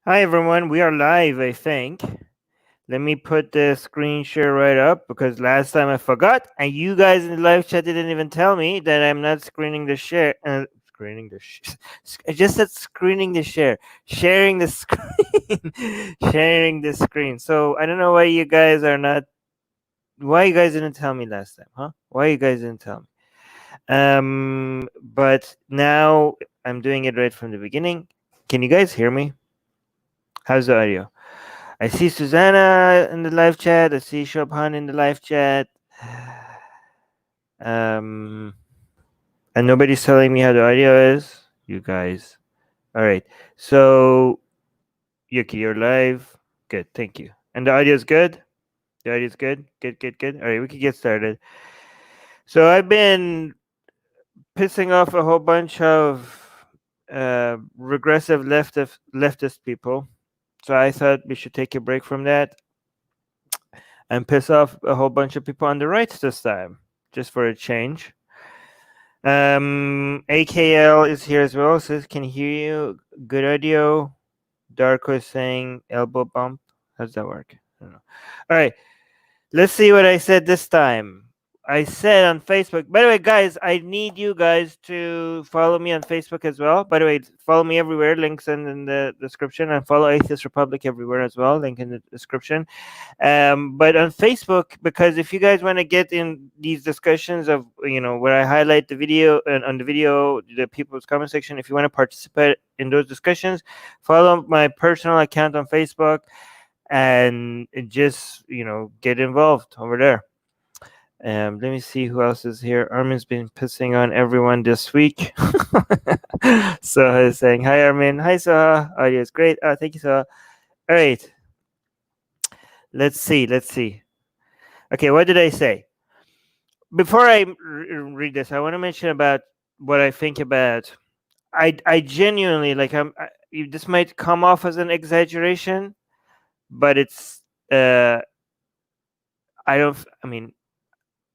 Hi everyone, we are live, I think. Let me put the screen share right up because last time I forgot, and you guys in the live chat didn't even tell me that I'm not screening the share. I just said screening the share, sharing the screen, sharing the screen. So I don't know why you guys are not. Why you guys didn't tell me last time, huh? Why you guys didn't tell me? But now I'm doing it right from the beginning. Can you guys hear me? How's the audio? I see Susanna in the live chat. I see Shobhan in the live chat. Um, and nobody's telling me how the audio is. You guys. All right. So, Yuki, you're live. Good. Thank you. And the audio is good? The audio is good? Good, good, good. All right. We can get started. So, I've been pissing off a whole bunch of regressive leftist people. So, I thought we should take a break from that and piss off a whole bunch of people on the right this time, just for a change. AKL is here as well. Says, can hear you. Good audio. Darko is saying elbow bump. How does that work? I don't know. All right. Let's see what I said this time. I said on Facebook. By the way, guys, I need you guys to follow me on Facebook as well. By the way, follow me everywhere. Links in the description, and follow Atheist Republic everywhere as well. Link in the description. But on Facebook, because if you guys want to get in these discussions of where I highlight the video and on the video the people's comment section, if you want to participate in those discussions, follow my personal account on Facebook and just get involved over there. Let me see who else is here. Armin's been pissing on everyone this week. Soha is saying hi, Armin. Hi, Soha. Audio is great. Thank you, Soha. All right. Let's see. Okay, what did I say? Before I read this, I want to mention about what I think about. I genuinely like. This might come off as an exaggeration, but it's. I don't. I mean,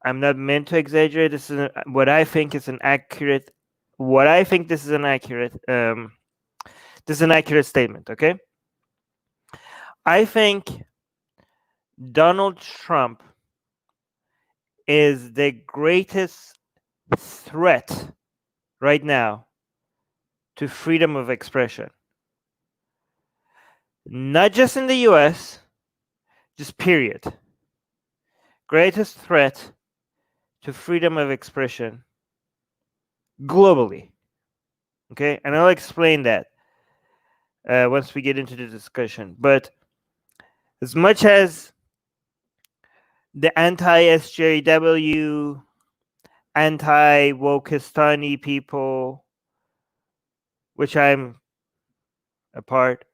I'm not meant to exaggerate. This is what I think is an accurate. What I think this is an accurate. This is an accurate statement. Okay. I think Donald Trump is the greatest threat right now to freedom of expression. Not just in the US, just period. Greatest threat to freedom of expression globally. Okay, and I'll explain that once we get into the discussion. But as much as the anti-SJW, anti-Wokistani people, which I'm a part,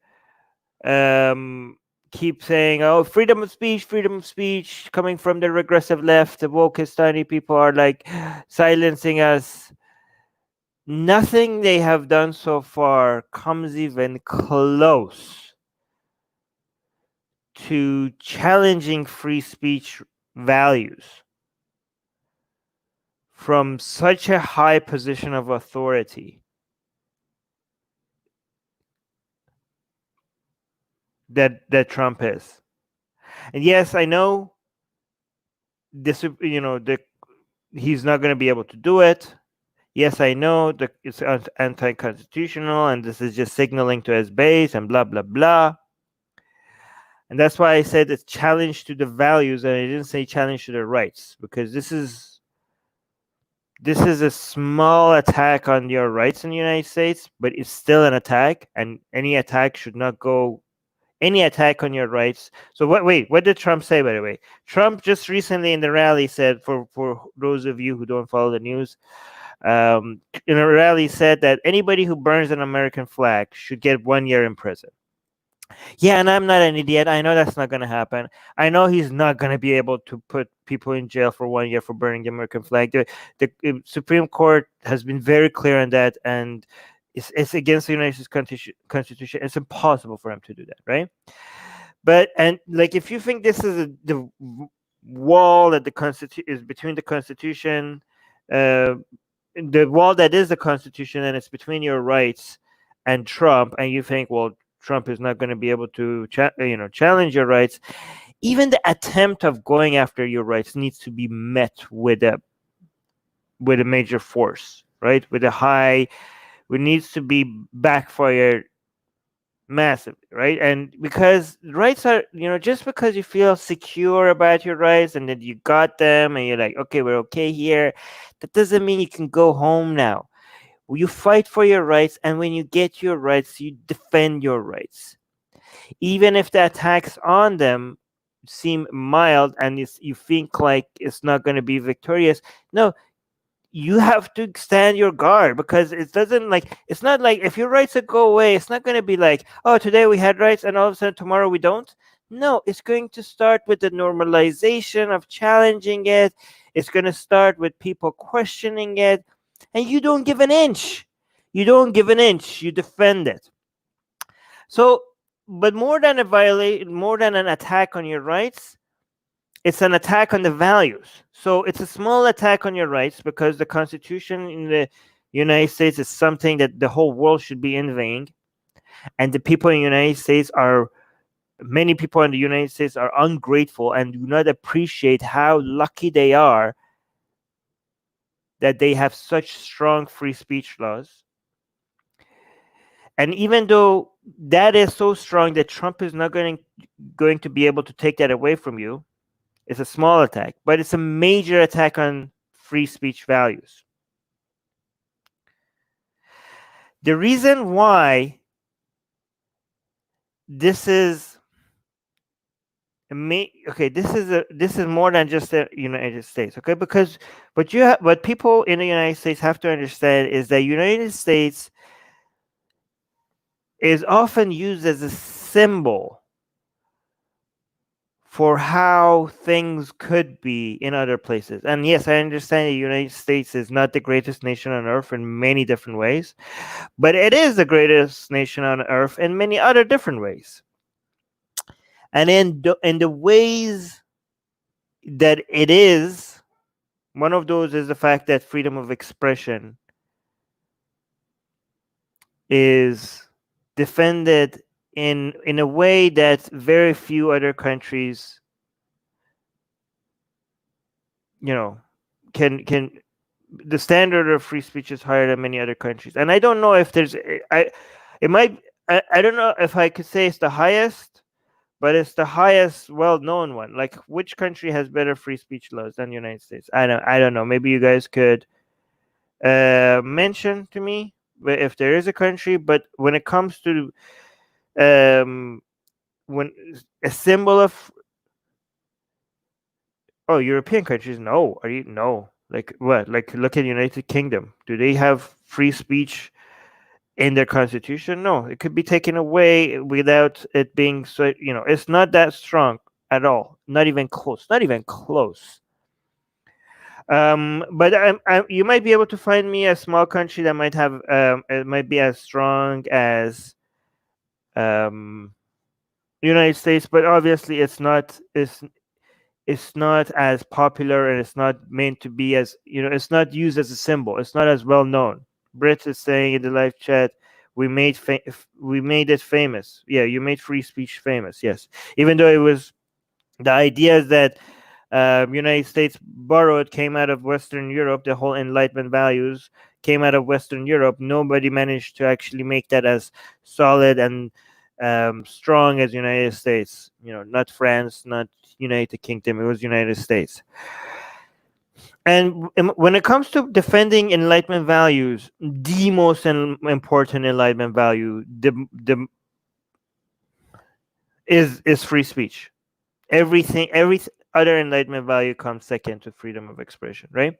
keep saying, "Oh, freedom of speech," coming from the regressive left. The Wokistani people are like silencing us. Nothing they have done so far comes even close to challenging free speech values from such a high position of authority that Trump is. And yes, I know this. He's not going to be able to do it. Yes, I know that it's anti-constitutional, and this is just signaling to his base and blah blah blah. And that's why I said it's challenge to the values, and I didn't say challenge to the rights, because this is a small attack on your rights in the United States, but it's still an attack, and any attack should not go. Any attack on your rights. So what did Trump say, by the way? Trump just recently in the rally said, for those of you who don't follow the news, in a rally said that anybody who burns an American flag should get 1 year in prison. Yeah, and I'm not an idiot. I know that's not going to happen. I know he's not going to be able to put people in jail for 1 year for burning the American flag. The Supreme Court has been very clear on that, and it's against the United States Constitution. It's impossible for him to do that, right? But and like, if you think this is the wall that the Constitution is between the Constitution, the wall that is the Constitution, and it's between your rights and Trump, and you think, well, Trump is not going to be able to challenge your rights. Even the attempt of going after your rights needs to be met with a major force, right? With a high, it needs to be backfired massively, right? And because rights are, just because you feel secure about your rights and that you got them and you're like, okay, we're okay here, that doesn't mean you can go home now. You fight for your rights, and when you get your rights, you defend your rights, even if the attacks on them seem mild and you think like it's not going to be victorious. No, you have to stand your guard, because it's not like if your rights go away, it's not going to be like, oh, today we had rights and all of a sudden tomorrow we don't. No, it's going to start with the normalization of challenging it. It's going to start with people questioning it, and you don't give an inch. You don't give an inch, you defend it. So, but more than an attack on your rights, it's an attack on the values. So it's a small attack on your rights, because the Constitution in the United States is something that the whole world should be envying, and the people in the United States many people in the United States are ungrateful and do not appreciate how lucky they are that they have such strong free speech laws. And even though that is so strong that Trump is not going to be able to take that away from you, it's a small attack, but it's a major attack on free speech values. The reason why this is this is more than just the United States, okay? Because what people in the United States have to understand is that United States is often used as a symbol for how things could be in other places. And yes, I understand the United States is not the greatest nation on earth in many different ways, but it is the greatest nation on earth in many other different ways. And in the ways that it is, one of those is the fact that freedom of expression is defended in a way that very few other countries can. The standard of free speech is higher than many other countries, and I don't know if there's I don't know if I could say it's the highest, but it's the highest well-known one. Like, which country has better free speech laws than the United States? I don't know. Maybe you guys could mention to me if there is a country. But when it comes to when a symbol of European countries, no. No? Like what? Like, look at United Kingdom. Do they have free speech in their constitution? No, it could be taken away without it being so. It's not that strong at all. Not even close. Not even close. But you might be able to find me a small country that might have it might be as strong as United States, but obviously it's not. It's not as popular, and it's not meant to be as it's not used as a symbol. It's not as well known. Brit is saying in the live chat, we made it famous. Yeah, you made free speech famous. Yes, even though it was the ideas that United States borrowed came out of Western Europe. The whole Enlightenment values came out of Western Europe. Nobody managed to actually make that as solid and strong as United States. Not France, not United Kingdom. It was United States. And when it comes to defending Enlightenment values, the most important Enlightenment value is free speech. Every other Enlightenment value comes second to freedom of expression, right?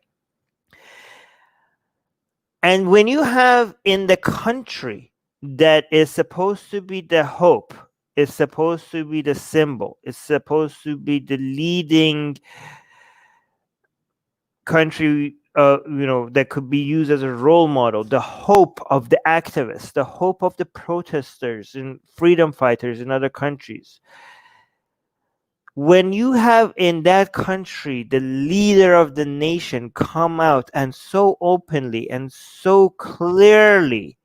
And when you have in the country that is supposed to be the hope, is supposed to be the symbol, is supposed to be the leading country, that could be used as a role model, the hope of the activists, the hope of the protesters and freedom fighters in other countries. When you have in that country the leader of the nation come out and so openly and so clearly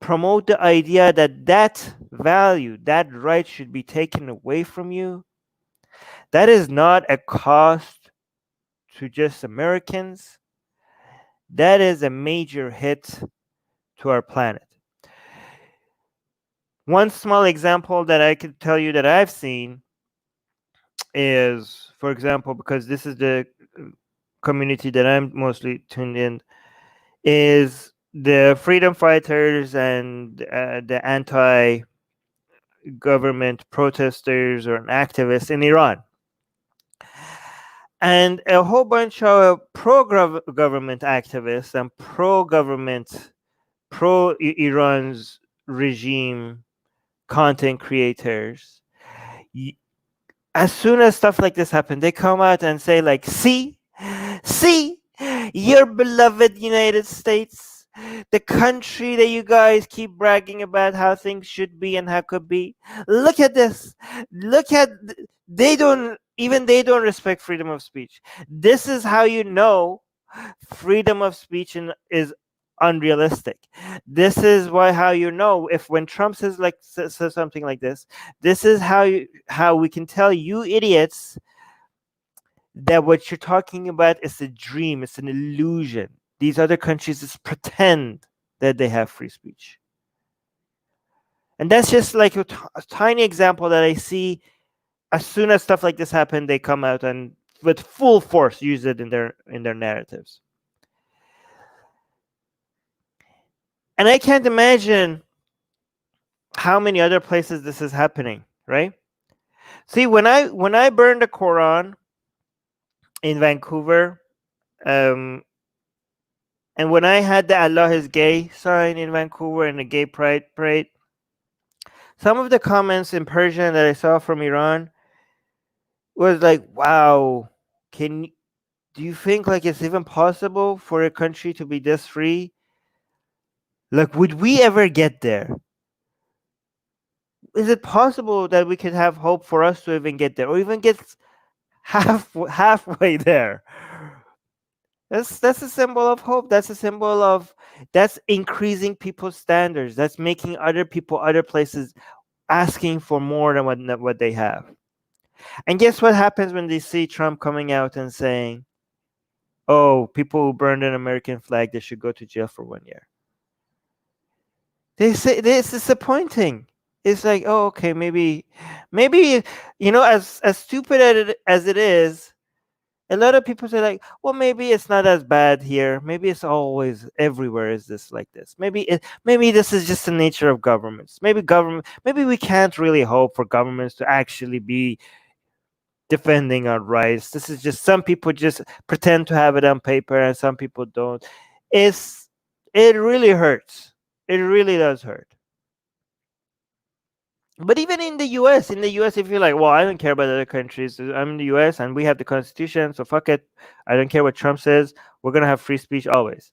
promote the idea that that value, that right should be taken away from you, that is not a cost to just Americans. That is a major hit to our planet. One small example that I could tell you that I've seen is, for example, because this is the community that I'm mostly tuned in, is the freedom fighters and the anti government protesters or activists in Iran. And a whole bunch of pro government activists and pro government, pro Iran's regime content creators, as soon as stuff like this happen, they come out and say, like, see, your beloved United States, the country that you guys keep bragging about how things should be and how could be. Look at this. Look at, they don't respect freedom of speech. This is how you know freedom of speech is unrealistic. This is why, how you know, if when Trump says something like this is how we can tell you idiots that what you're talking about is a dream, it's an illusion. These other countries just pretend that they have free speech. And that's just like a tiny example that I see. As soon as stuff like this happen, they come out and with full force use it in their narratives. And I can't imagine how many other places this is happening, right? See, when I burned the Quran in Vancouver, and when I had the Allah is gay sign in Vancouver and the gay pride parade, some of the comments in Persian that I saw from Iran was like, wow, do you think like it's even possible for a country to be this free? Like, would we ever get there? Is it possible that we could have hope for us to even get there, or even get halfway there? That's a symbol of hope. That's a symbol of, that's increasing people's standards. That's making other people, other places, asking for more than what they have. And guess what happens when they see Trump coming out and saying, "Oh, people who burned an American flag, they should go to jail for 1 year." They say it's disappointing. It's like, oh, okay, maybe, as stupid as it is, a lot of people say like, well, maybe it's not as bad here. Maybe it's always everywhere is this like this. Maybe this is just the nature of governments. Maybe we can't really hope for governments to actually be defending our rights. This is just, some people just pretend to have it on paper and some people don't. It really hurts. It really does hurt. But even in the US, if you're like, well, I don't care about other countries. I'm in the US and we have the Constitution, so fuck it. I don't care what Trump says. We're gonna have free speech always.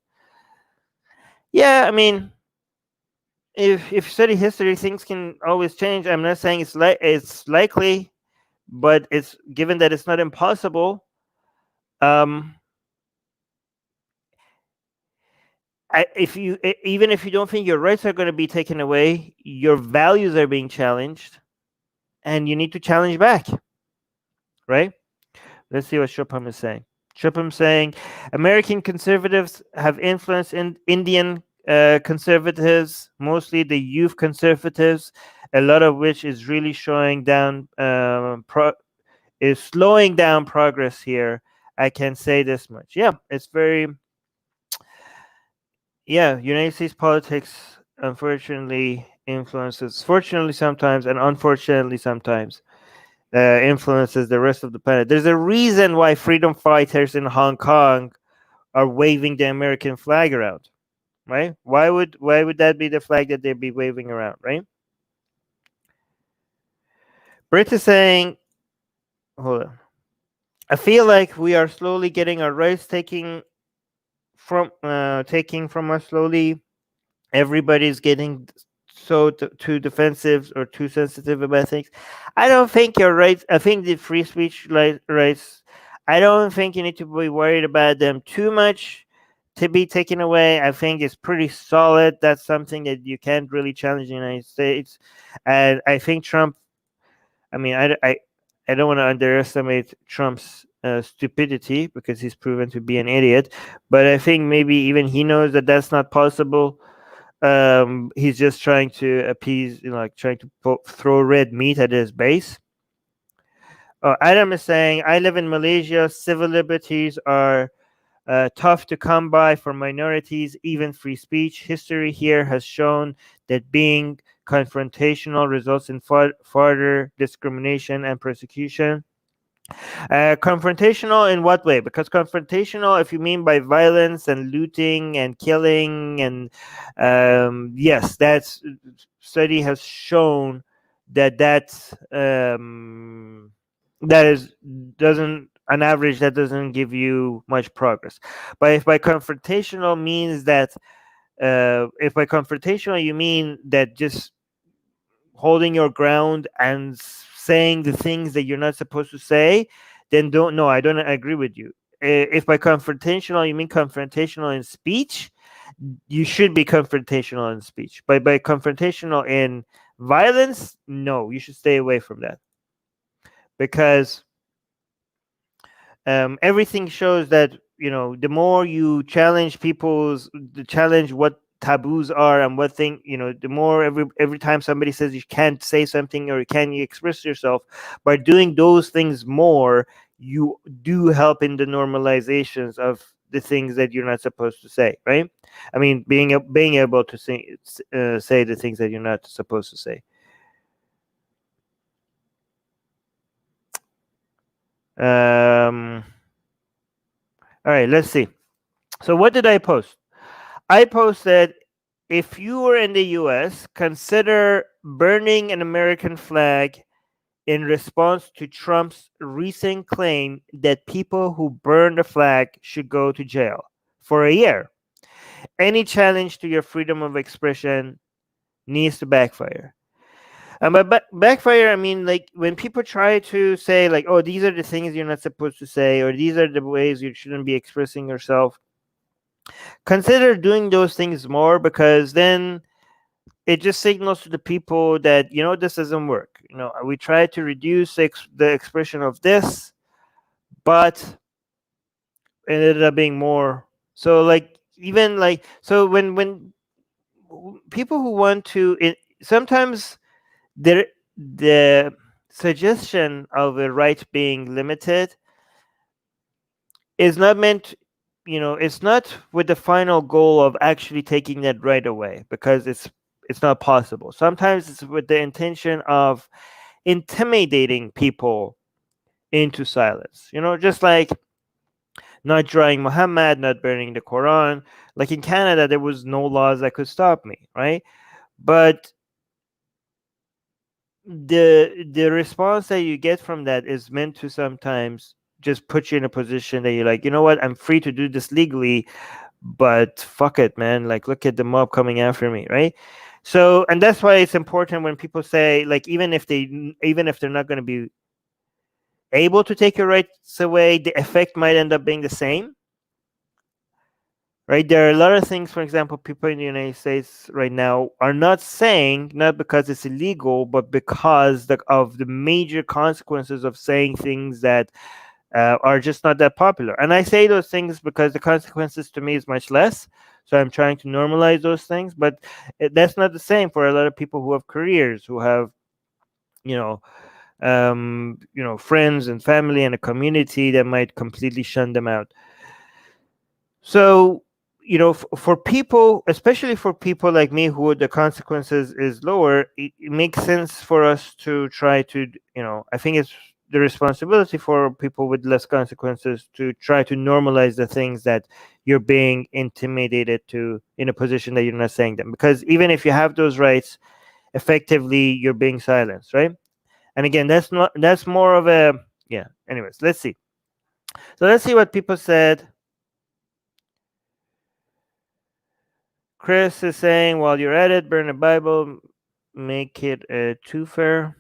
Yeah, I mean, if you study history, things can always change. I'm not saying it's likely, but it's given that it's not impossible. Even if you don't think your rights are going to be taken away, your values are being challenged, and you need to challenge back, right? Let's see what Shubham is saying. Shubham saying, American conservatives have influenced in Indian conservatives, mostly the youth conservatives, a lot of which is really slowing down progress here. I can say this much. Yeah, it's very. Yeah, United States politics unfortunately influences, fortunately sometimes, and unfortunately sometimes, influences the rest of the planet. There's a reason why freedom fighters in Hong Kong are waving the American flag around, right? Why would that be the flag that they'd be waving around, right? Brit is saying, hold on. I feel like we are slowly getting our rights taking from us slowly. Everybody's getting so too defensive or too sensitive about things. I don't think you're right. I think the free speech rights, I don't think you need to be worried about them too much. to be taken away, I think is pretty solid. That's something that you can't really challenge in the United States. And I think Trump, I mean, I don't want to underestimate Trump's stupidity, because he's proven to be an idiot. But I think maybe even he knows that that's not possible. He's just trying to appease, like trying to throw red meat at his base. Adam is saying, I live in Malaysia. Civil liberties are tough to come by for minorities, even free speech. History here has shown that being confrontational results in further discrimination and persecution. Confrontational in what way? Because confrontational, if you mean by violence and looting and killing, and yes, that's study has shown that that is doesn't on average that doesn't give you much progress. But if by confrontational means that if by confrontational you mean that just holding your ground and saying the things that you're not supposed to say, then I don't agree with you. If by confrontational you mean confrontational in speech, you should be confrontational in speech. But by confrontational in violence, no, you should stay away from that, because everything shows that the more you challenge challenge what taboos are and what thing, the more every time somebody says you can't say something or can you express yourself, by doing those things more, you do help in the normalizations of the things that you're not supposed to say, right? I mean, being able to say the things that you're not supposed to say. All right, let's see. So what did I post? I posted, if you were in the US, consider burning an American flag in response to Trump's recent claim that people who burn the flag should go to jail for a year. Any challenge to your freedom of expression needs to backfire. And by backfire, I mean, like, when people try to say, like, oh, these are the things you're not supposed to say, or these are the ways you shouldn't be expressing yourself, consider doing those things more, because then it just signals to the people that this doesn't work. We try to reduce the expression of this, but it ended up being more. So, like, even like, so when people who want to sometimes the suggestion of a right being limited is not meant, it's not with the final goal of actually taking that right away, because it's not possible. Sometimes it's with the intention of intimidating people into silence, just like not drawing Muhammad, not burning the Quran. Like in Canada, there was no laws that could stop me, right? But the response that you get from that is meant to sometimes just put you in a position that you're like, what, I'm free to do this legally, but fuck it, man, like, look at the mob coming after me, right? So, and that's why it's important when people say, like, even if they're not going to be able to take your rights away, the effect might end up being the same, right? There are a lot of things, for example, people in the United States right now are not saying, not because it's illegal, but because of the major consequences of saying things that are just not that popular. And I say those things because the consequences to me is much less. So I'm trying to normalize those things, but that's not the same for a lot of people who have careers, who have, friends and family and a community that might completely shun them out. So, for people, especially for people like me, who the consequences is lower, it makes sense for us to try to, I think it's the responsibility for people with less consequences to try to normalize the things that you're being intimidated to in a position that you're not saying them. Because even if you have those rights, effectively you're being silenced, right? And again, that's more of a, yeah. Anyways, let's see. So let's see what people said. Chris is saying, while you're at it, burn the Bible, make it a two-fair.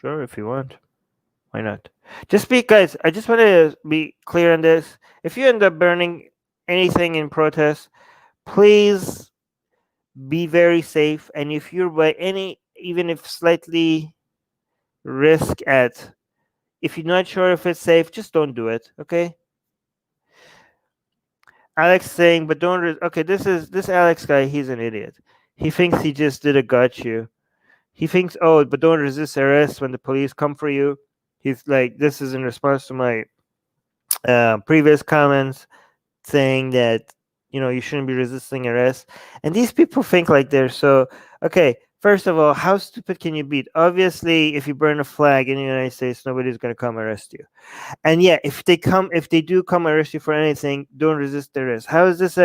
Sure, if you want. Why not? Guys, I just want to be clear on this. If you end up burning anything in protest, please be very safe. And if you're by any, even if slightly risk at, if you're not sure if it's safe, just don't do it. Okay. Alex saying, but don't. Okay, this Alex guy. He's an idiot. He thinks he just did a got you. He thinks, oh, but don't resist arrest when the police come for you. He's like, this is in response to my previous comments saying that you shouldn't be resisting arrest. And these people think like they're so okay. First of all, how stupid can you be? Obviously, if you burn a flag in the United States, nobody's going to come arrest you. And yeah, if they do come arrest you for anything, don't resist the arrest. How is this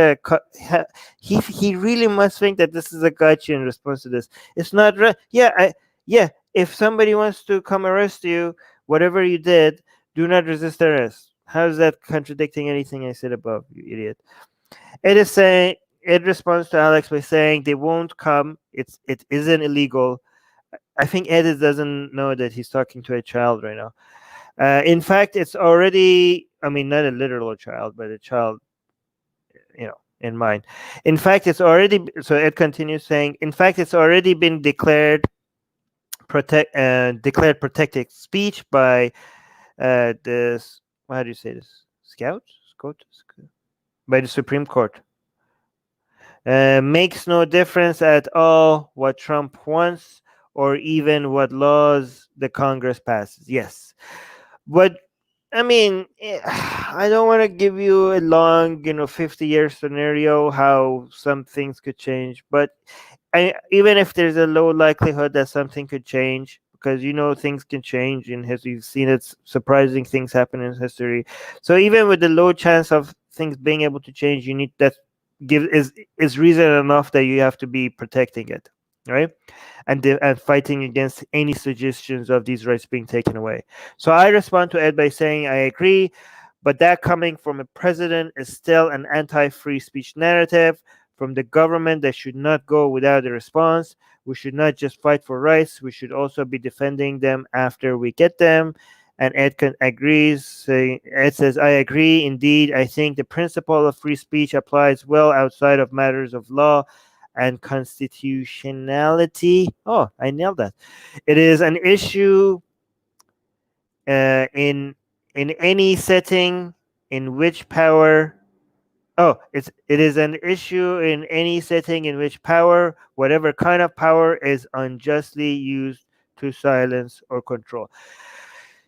he really must think that this is a gotcha in response to this. It's not yeah, if somebody wants to come arrest you, whatever you did, do not resist arrest. How is that contradicting anything I said above, you idiot? It responds to Alex by saying they won't come. It isn't illegal. I think Edith doesn't know that he's talking to a child right now. In fact, it's already, I mean, not a literal child, but a child, in mind. In fact, so Ed continues saying, in fact, it's already been declared protected speech by this, how do you say this? Scout? By the Supreme Court. Makes no difference at all what Trump wants or even what laws the Congress passes. Yes. But I mean, I don't want to give you a long, 50-year scenario how some things could change. But even if there's a low likelihood that something could change, because things can change in history. You've seen it, surprising things happen in history. So even with the low chance of things being able to change, you need that is reason enough that you have to be protecting it, right? And fighting against any suggestions of these rights being taken away. So I respond to Ed by saying I agree, but that coming from a president is still an anti-free speech narrative from the government that should not go without a response. We should not just fight for rights, we should also be defending them after we get them. And Ed agrees. Ed says, I agree. Indeed, I think the principle of free speech applies well outside of matters of law and constitutionality. Oh, I nailed that. It is an issue in any setting in which power. Oh, it is an issue in any setting in which power, whatever kind of power, is unjustly used to silence or control.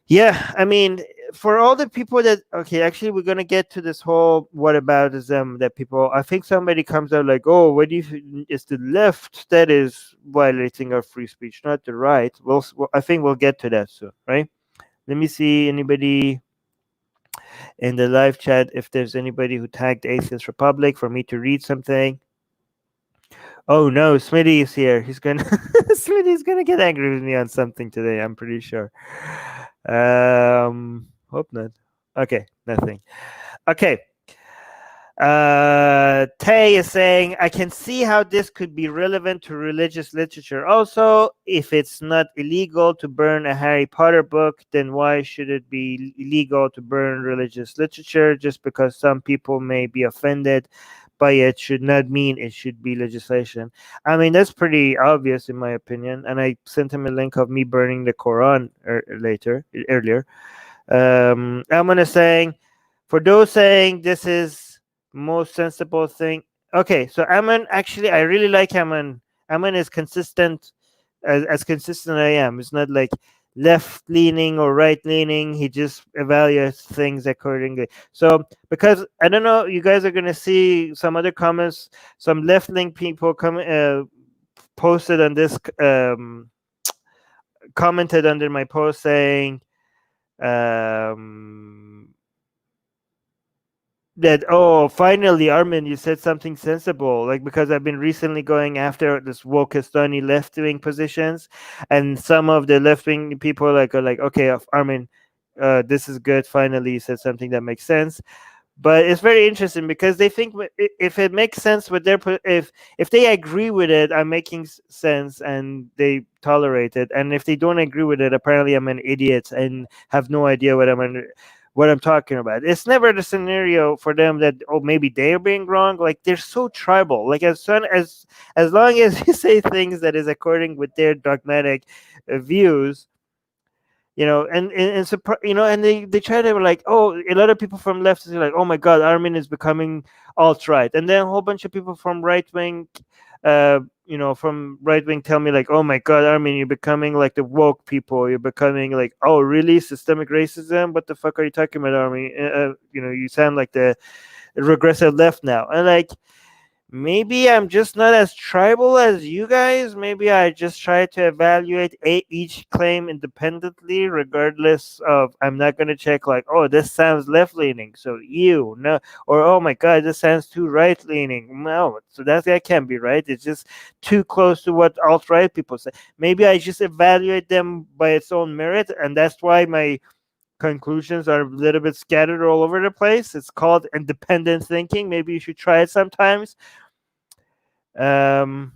Yeah, I mean, for all the people that actually, we're gonna get to this whole whataboutism that people. I think somebody comes out like, "Oh, what do you? It's the left that is violating our free speech, not the right." Well, I think we'll get to that soon, right? Let me see anybody in the live chat if there's anybody who tagged Atheist Republic for me to read something. Oh no, Smitty is here. He's gonna Smitty's gonna get angry with me on something today. I'm pretty sure. Hope not. Okay, nothing. Okay. Tay is saying, I can see how this could be relevant to religious literature. Also, if it's not illegal to burn a Harry Potter book, then why should it be illegal to burn religious literature? Just because some people may be offended by it should not mean it should be legislation. I mean, that's pretty obvious in my opinion. And I sent him a link of me burning the Quran earlier. I'm gonna saying, for those saying this is most sensible thing. Okay, so Ammon, actually, I really like Ammon. Ammon is consistent, as consistent I am. It's not like left leaning or right leaning. He just evaluates things accordingly. So, because I don't know, you guys are gonna see some other comments. Some left leaning people posted on this, commented under my post saying, that, oh, finally, Armin, you said something sensible. Like, because I've been recently going after this Wokistani left-wing positions, and some of the left-wing people are like, okay, Armin, this is good. Finally, you said something that makes sense. But it's very interesting because they think if it makes sense with their if they agree with it, I'm making sense and they tolerate it. And if they don't agree with it, apparently I'm an idiot and have no idea what I'm under. what I'm talking about. It's never the scenario for them that, oh, maybe they're being wrong. Like, they're so tribal. Like, as long as you say things that is according with their dogmatic views, and they try to, like, oh, a lot of people from left is like, oh my god, Armin is becoming alt right, and then a whole bunch of people from right wing, from right wing tell me like, oh my god, Armin, you're becoming like the woke people. You're becoming like, oh really, systemic racism? What the fuck are you talking about, Armin? You sound like the regressive left now. And like, maybe I'm just not as tribal as you guys. Maybe I just try to evaluate each claim independently, regardless of, I'm not going to check like, oh, this sounds left leaning, so you no, or oh my god, this sounds too right leaning. No, so that can't be right. It's just too close to what alt right people say. Maybe I just evaluate them by its own merit, and that's why my conclusions are a little bit scattered all over the place. It's called independent thinking. Maybe you should try it sometimes. No,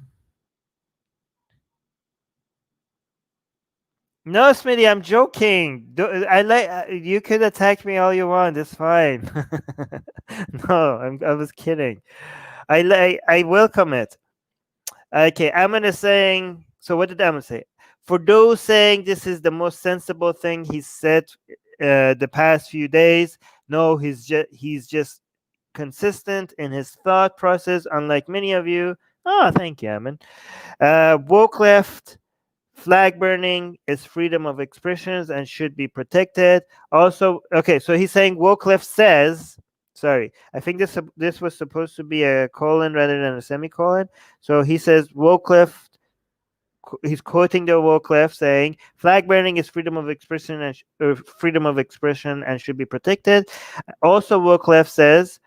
Smitty, I'm joking. I like you could attack me all you want. It's fine. No, I was kidding. I welcome it. Okay, Ammon is saying. So what did Ammon say? For those saying this is the most sensible thing he's said the past few days, no, he's just consistent in his thought process, unlike many of you. Oh, thank you, Ammon. Woke left flag burning is freedom of expressions and should be protected. Also, okay, so he's saying woke left says. Sorry, I think this was supposed to be a colon rather than a semicolon. So he says woke left. He's quoting the woke left saying flag burning is freedom of expression and should be protected. Also, woke left says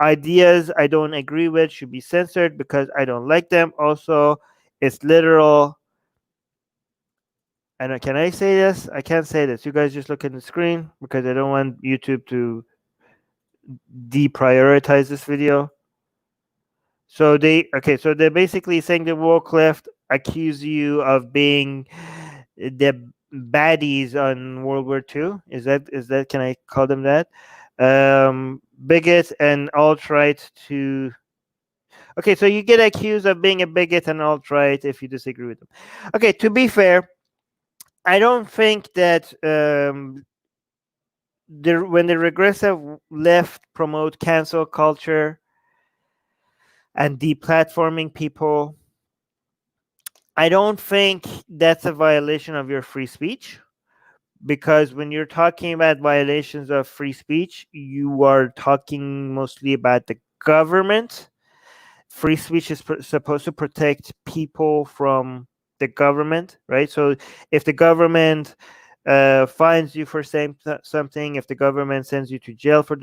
ideas I don't agree with should be censored because I don't like them. Also, it's literal. And can I say this? I can't say this. You guys just look at the screen because I don't want YouTube to deprioritize this video. So they're basically saying the woke left accuse you of being the baddies on World War II. Is that can I call them that? Bigot and alt right to. Okay, so you get accused of being a bigot and alt right if you disagree with them. Okay, to be fair, I don't think that when the regressive left promote cancel culture and deplatforming people, I don't think that's a violation of your free speech. Because when you're talking about violations of free speech, you are talking mostly about the government. Free speech is supposed to protect people from the government, right? So if the government fines you for saying something, if the government sends you to jail for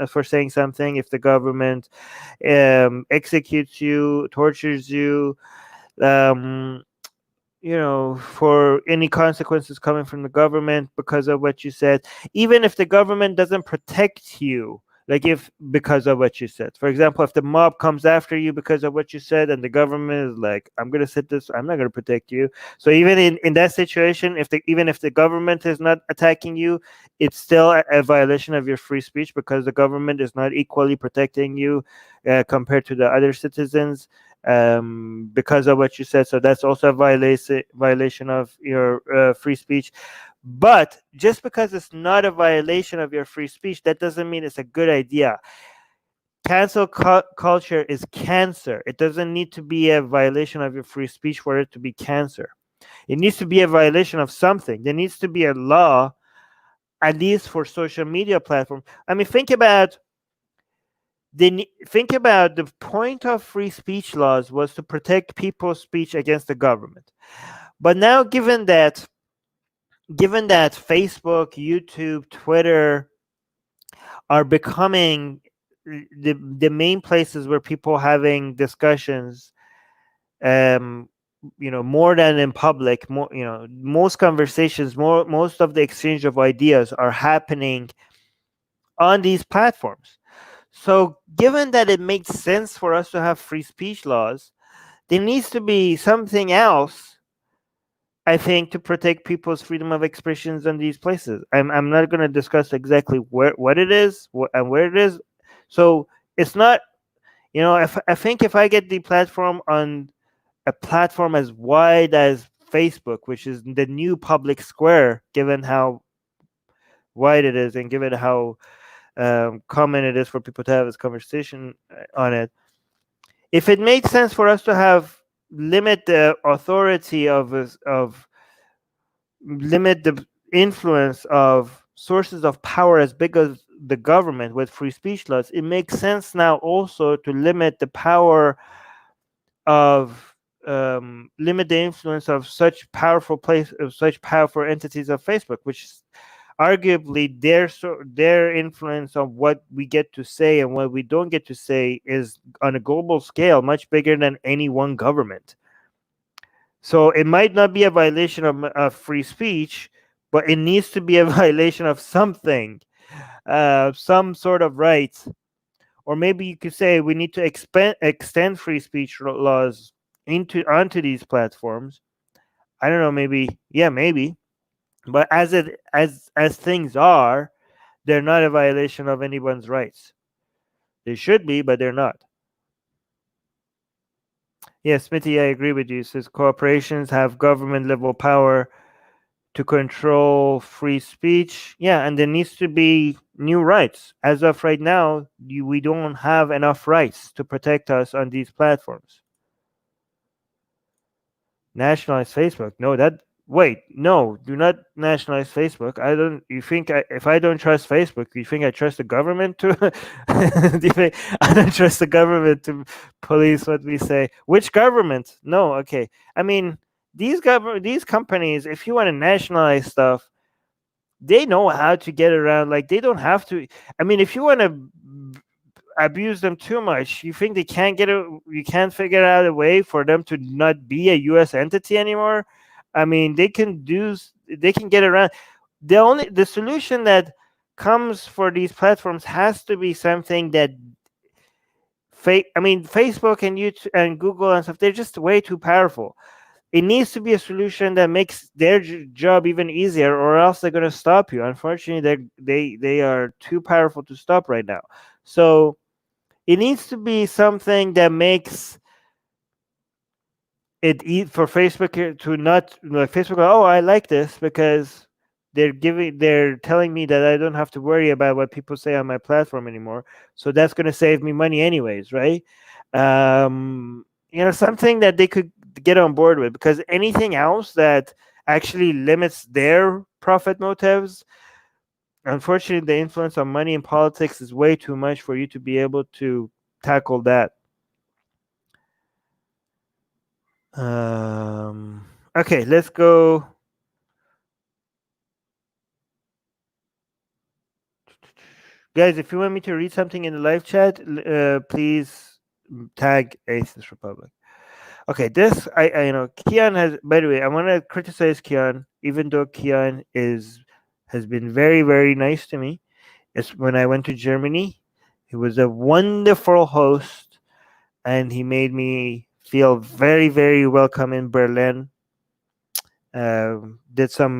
for saying something, if the government executes you, tortures you, um, for any consequences coming from the government because of what you said, even if the government doesn't protect you, like if because of what you said. For example, if the mob comes after you because of what you said and the government is like, I'm going to set this, I'm not going to protect you. So even in that situation, even if the government is not attacking you, it's still a violation of your free speech because the government is not equally protecting you compared to the other citizens because of what you said. So that's also a violation of your free speech. But just because it's not a violation of your free speech, that doesn't mean it's a good idea. Cancel culture is cancer. It doesn't need to be a violation of your free speech for it to be cancer. It needs to be a violation of something. There needs to be a law, at least for social media platforms. I mean, think about the point of free speech laws was to protect people's speech against the government. But now, given that Facebook, YouTube, Twitter are becoming the main places where people having discussions, more than in public, most conversations, most of the exchange of ideas are happening on these platforms. So given that it makes sense for us to have free speech laws, there needs to be something else I think to protect people's freedom of expressions on these places. I'm not going to discuss exactly what it is and where it is. So it's not, if I think if I get the platform on a platform as wide as Facebook, which is the new public square, given how wide it is and given how common it is for people to have this conversation on it. If it made sense for us to have limit the authority of limit the influence of sources of power as big as the government with free speech laws, it makes sense now also to limit the power of limit the influence of such powerful entities of Facebook, which arguably their influence on what we get to say and what we don't get to say is on a global scale much bigger than any one government. So it might not be a violation of free speech, but it needs to be a violation of something, some sort of rights. Or maybe you could say we need to extend free speech laws onto these platforms. I don't know, maybe, yeah, maybe. But as things are, they're not a violation of anyone's rights. They should be, but they're not. Yes, Smithy, I agree with you. It says corporations have government level power to control free speech. Yeah, and there needs to be new rights. As of right now, we don't have enough rights to protect us on these platforms. Nationalize Facebook? No, wait, no, do not nationalize Facebook. I don't. You think if I don't trust Facebook, you think I trust the government to? Do you think I don't trust the government to police what we say? Which government? No, okay. I mean, these companies, if you want to nationalize stuff, they know how to get around. Like they don't have to. I mean, if you want to abuse them too much, you think you can't figure out a way for them to not be a U.S. entity anymore? I mean, they can get around. The solution that comes for these platforms has to be something that I mean, Facebook and YouTube and Google and stuff, they're just way too powerful. It needs to be a solution that makes their job even easier, or else they're going to stop you. Unfortunately, they are too powerful to stop right now. So it needs to be something that makes it for Facebook to not like Facebook. Oh, I like this because they're telling me that I don't have to worry about what people say on my platform anymore. So that's going to save me money anyways, right? Something that they could get on board with, because anything else that actually limits their profit motives, unfortunately, the influence on money in politics is way too much for you to be able to tackle that. Okay, let's go. Guys, if you want me to read something in the live chat, please tag Atheist Republic. Okay, this Kian has. By the way, I want to criticize Kian, even though Kian has been very very nice to me. It's when I went to Germany, he was a wonderful host, and he made me feel very very welcome in Berlin. Did some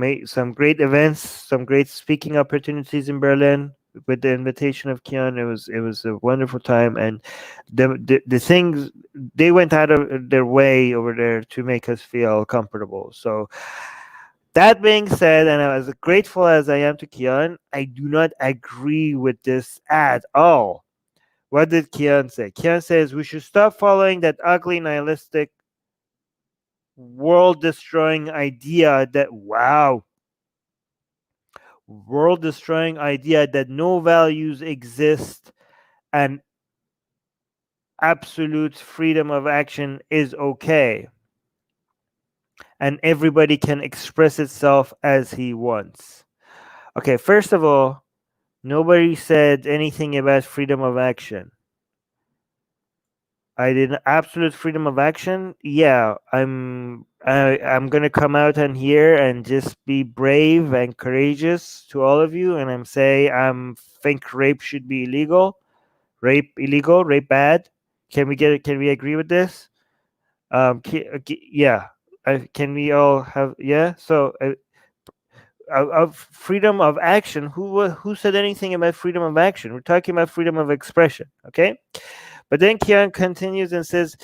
great events, some great speaking opportunities in Berlin with the invitation of Kian. It was a wonderful time, and the things they went out of their way over there to make us feel comfortable. So that being said, and as grateful as I am to Kian, I do not agree with this at all. What did Kian say? Kian says we should stop following that ugly nihilistic world destroying idea that world destroying idea that no values exist and absolute freedom of action is okay and everybody can express itself as he wants. Okay, first of all, nobody said anything about freedom of action. I did absolute freedom of action. Yeah, I'm gonna come out on here and just be brave and courageous to all of you, and I'm say think rape should be illegal, rape illegal, rape bad. Can we agree with this? Yeah. can we all have, yeah? So of freedom of action. Who said anything about freedom of action? We're talking about freedom of expression, okay? But then Kian continues and says,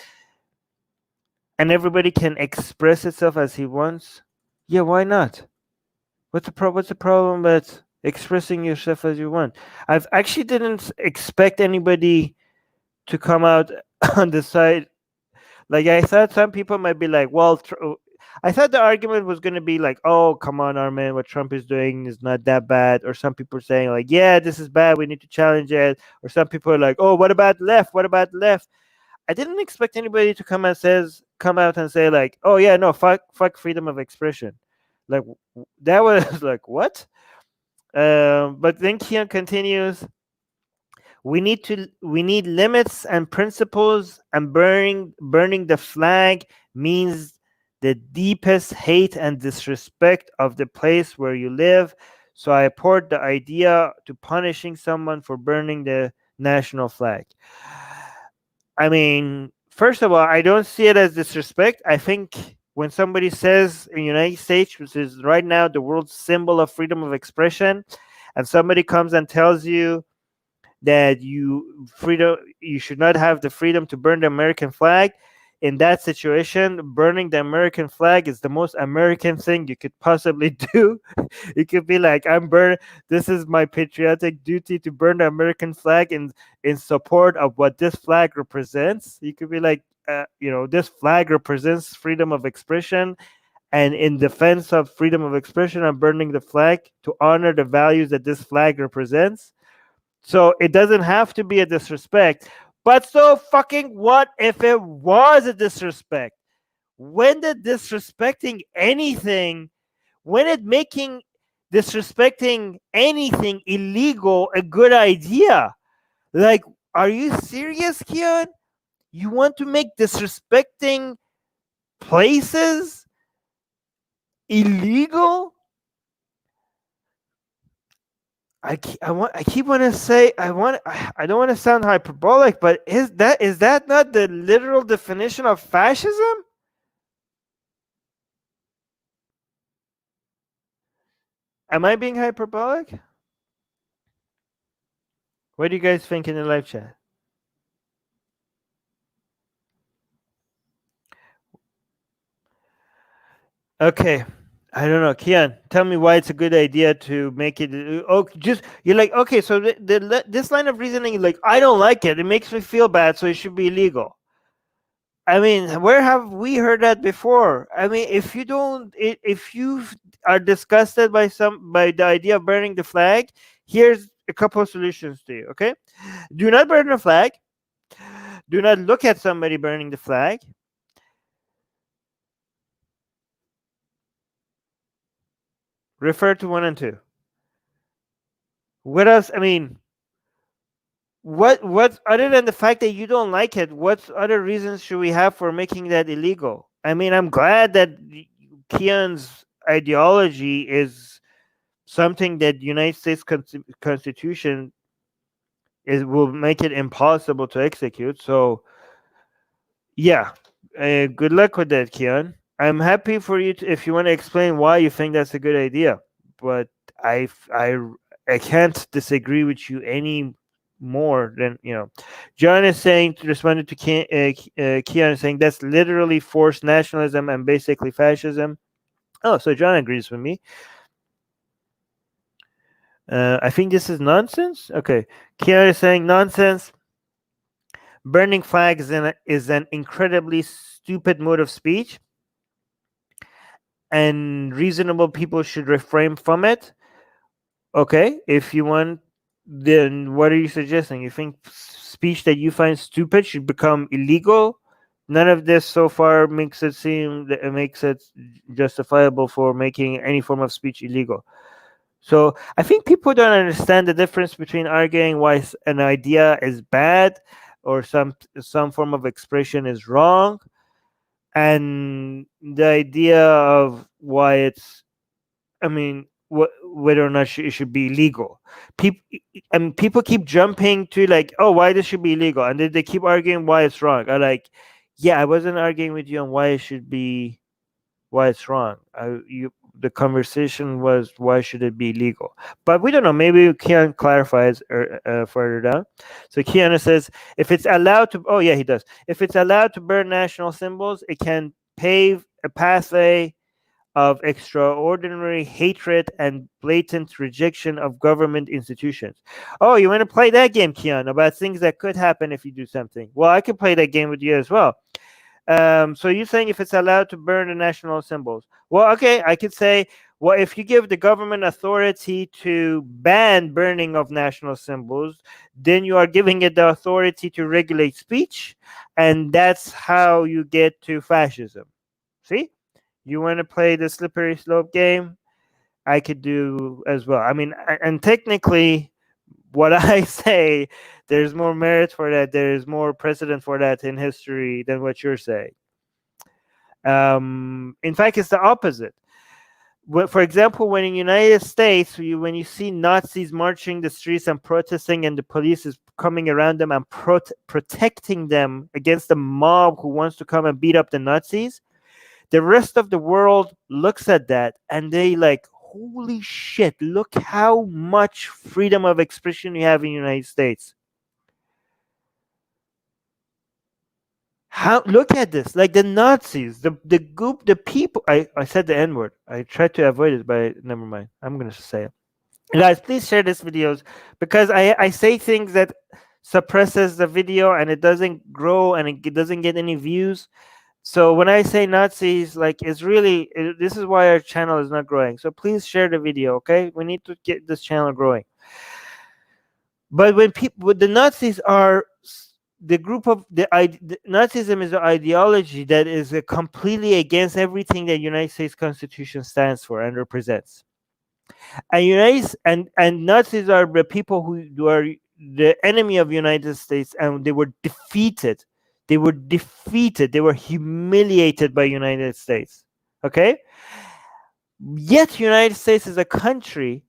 and everybody can express itself as he wants. Yeah, why not? What's the problem with expressing yourself as you want? I've actually didn't expect anybody to come out on the side. Like, I thought some people might be like, well, I thought the argument was going to be like, oh, come on, Armin, what Trump is doing is not that bad. Or some people are saying, like, yeah, this is bad. We need to challenge it. Or some people are like, oh, what about left? What about left? I didn't expect anybody to come out and say, like, oh, yeah, no, fuck freedom of expression. Like, that was like, what? But then Kian continues, we need limits and principles, and burning the flag means the deepest hate and disrespect of the place where you live. So I support the idea to punishing someone for burning the national flag. I mean, first of all, I don't see it as disrespect. I think when somebody says in the United States, which is right now the world's symbol of freedom of expression, and somebody comes and tells you that you should not have the freedom to burn the American flag, in that situation burning the American flag is the most American thing you could possibly do. You could be like, this is my patriotic duty to burn the American flag in support of what this flag represents. You could be like, this flag represents freedom of expression, and in defense of freedom of expression, I'm burning the flag to honor the values that this flag represents. So it doesn't have to be a disrespect. But so fucking what if it was a disrespect? When did when it making disrespecting anything illegal a good idea? Like, are you serious, Kian? You want to make disrespecting places illegal? I keep want to say I don't want to sound hyperbolic, but is that not the literal definition of fascism? Am I being hyperbolic? What do you guys think in the live chat? Okay, I don't know, Kian. Tell me why it's a good idea to make it. Oh, just you're like, okay, so this line of reasoning, like, I don't like it. It makes me feel bad, so it should be illegal. I mean, where have we heard that before? I mean, if you are disgusted by the idea of burning the flag, here's a couple of solutions to you. Okay, do not burn the flag. Do not look at somebody burning the flag. Refer to 1 and 2. What else? I mean, what other than the fact that you don't like it? What other reasons should we have for making that illegal? I mean, I'm glad that Kian's ideology is something that United States Constitution will make it impossible to execute. So, yeah, good luck with that, Kian. I'm happy for you if you want to explain why you think that's a good idea. But I I I can't disagree with you any more than John is saying, responded to Kian, saying that's literally forced nationalism and basically fascism. Oh, so John agrees with me. I think this is nonsense. Okay, Kian is saying nonsense. Burning flags is an incredibly stupid mode of speech, and reasonable people should refrain from it. Okay, if you want, then what are you suggesting? You think speech that you find stupid should become illegal? None of this so far makes it seem that it makes it justifiable for making any form of speech illegal. So I think people don't understand the difference between arguing why an idea is bad or some form of expression is wrong, and the idea of why it's, I mean, whether or not it should be illegal. People, I mean, people keep jumping to like, oh, why this should be illegal, and then they keep arguing why it's wrong. I like, yeah, I wasn't arguing with you on why it should be why it's wrong. The conversation was why should it be legal, but we don't know. Maybe Kian clarifies further down. So Kiana says if it's allowed to, oh yeah, he does. If it's allowed to burn national symbols, it can pave a pathway of extraordinary hatred and blatant rejection of government institutions. Oh, you want to play that game, Kian, about things that could happen if you do something? Well, I could play that game with you as well. So you're saying if it's allowed to burn the national symbols? Well, okay, I could say, well, if you give the government authority to ban burning of national symbols, then you are giving it the authority to regulate speech, and that's how you get to fascism. See? You want to play the slippery slope game? I could do as well. I mean, and technically, what I say, there's more merit for that. There's more precedent for that in history than what you're saying. In fact, it's the opposite. For example, when in the United States, when you see Nazis marching the streets and protesting, and the police is coming around them and protecting them against the mob who wants to come and beat up the Nazis, the rest of the world looks at that and they like, holy shit, look how much freedom of expression you have in the United States. Look at this, like the Nazis, the group, the people. I said the N-word. I tried to avoid it, but never mind. I'm gonna say it. Guys, please share this videos, because I say things that suppresses the video and it doesn't grow and it doesn't get any views. So when I say Nazis, like, it's really, this is why our channel is not growing. So please share the video, okay? We need to get this channel growing. But when the Nazis are the group of the Nazism is an ideology that is completely against everything that United States Constitution stands for and represents. And Nazis are the people who are the enemy of United States, and they were defeated. They were defeated. They were humiliated by United States. Okay? Yet United States is a country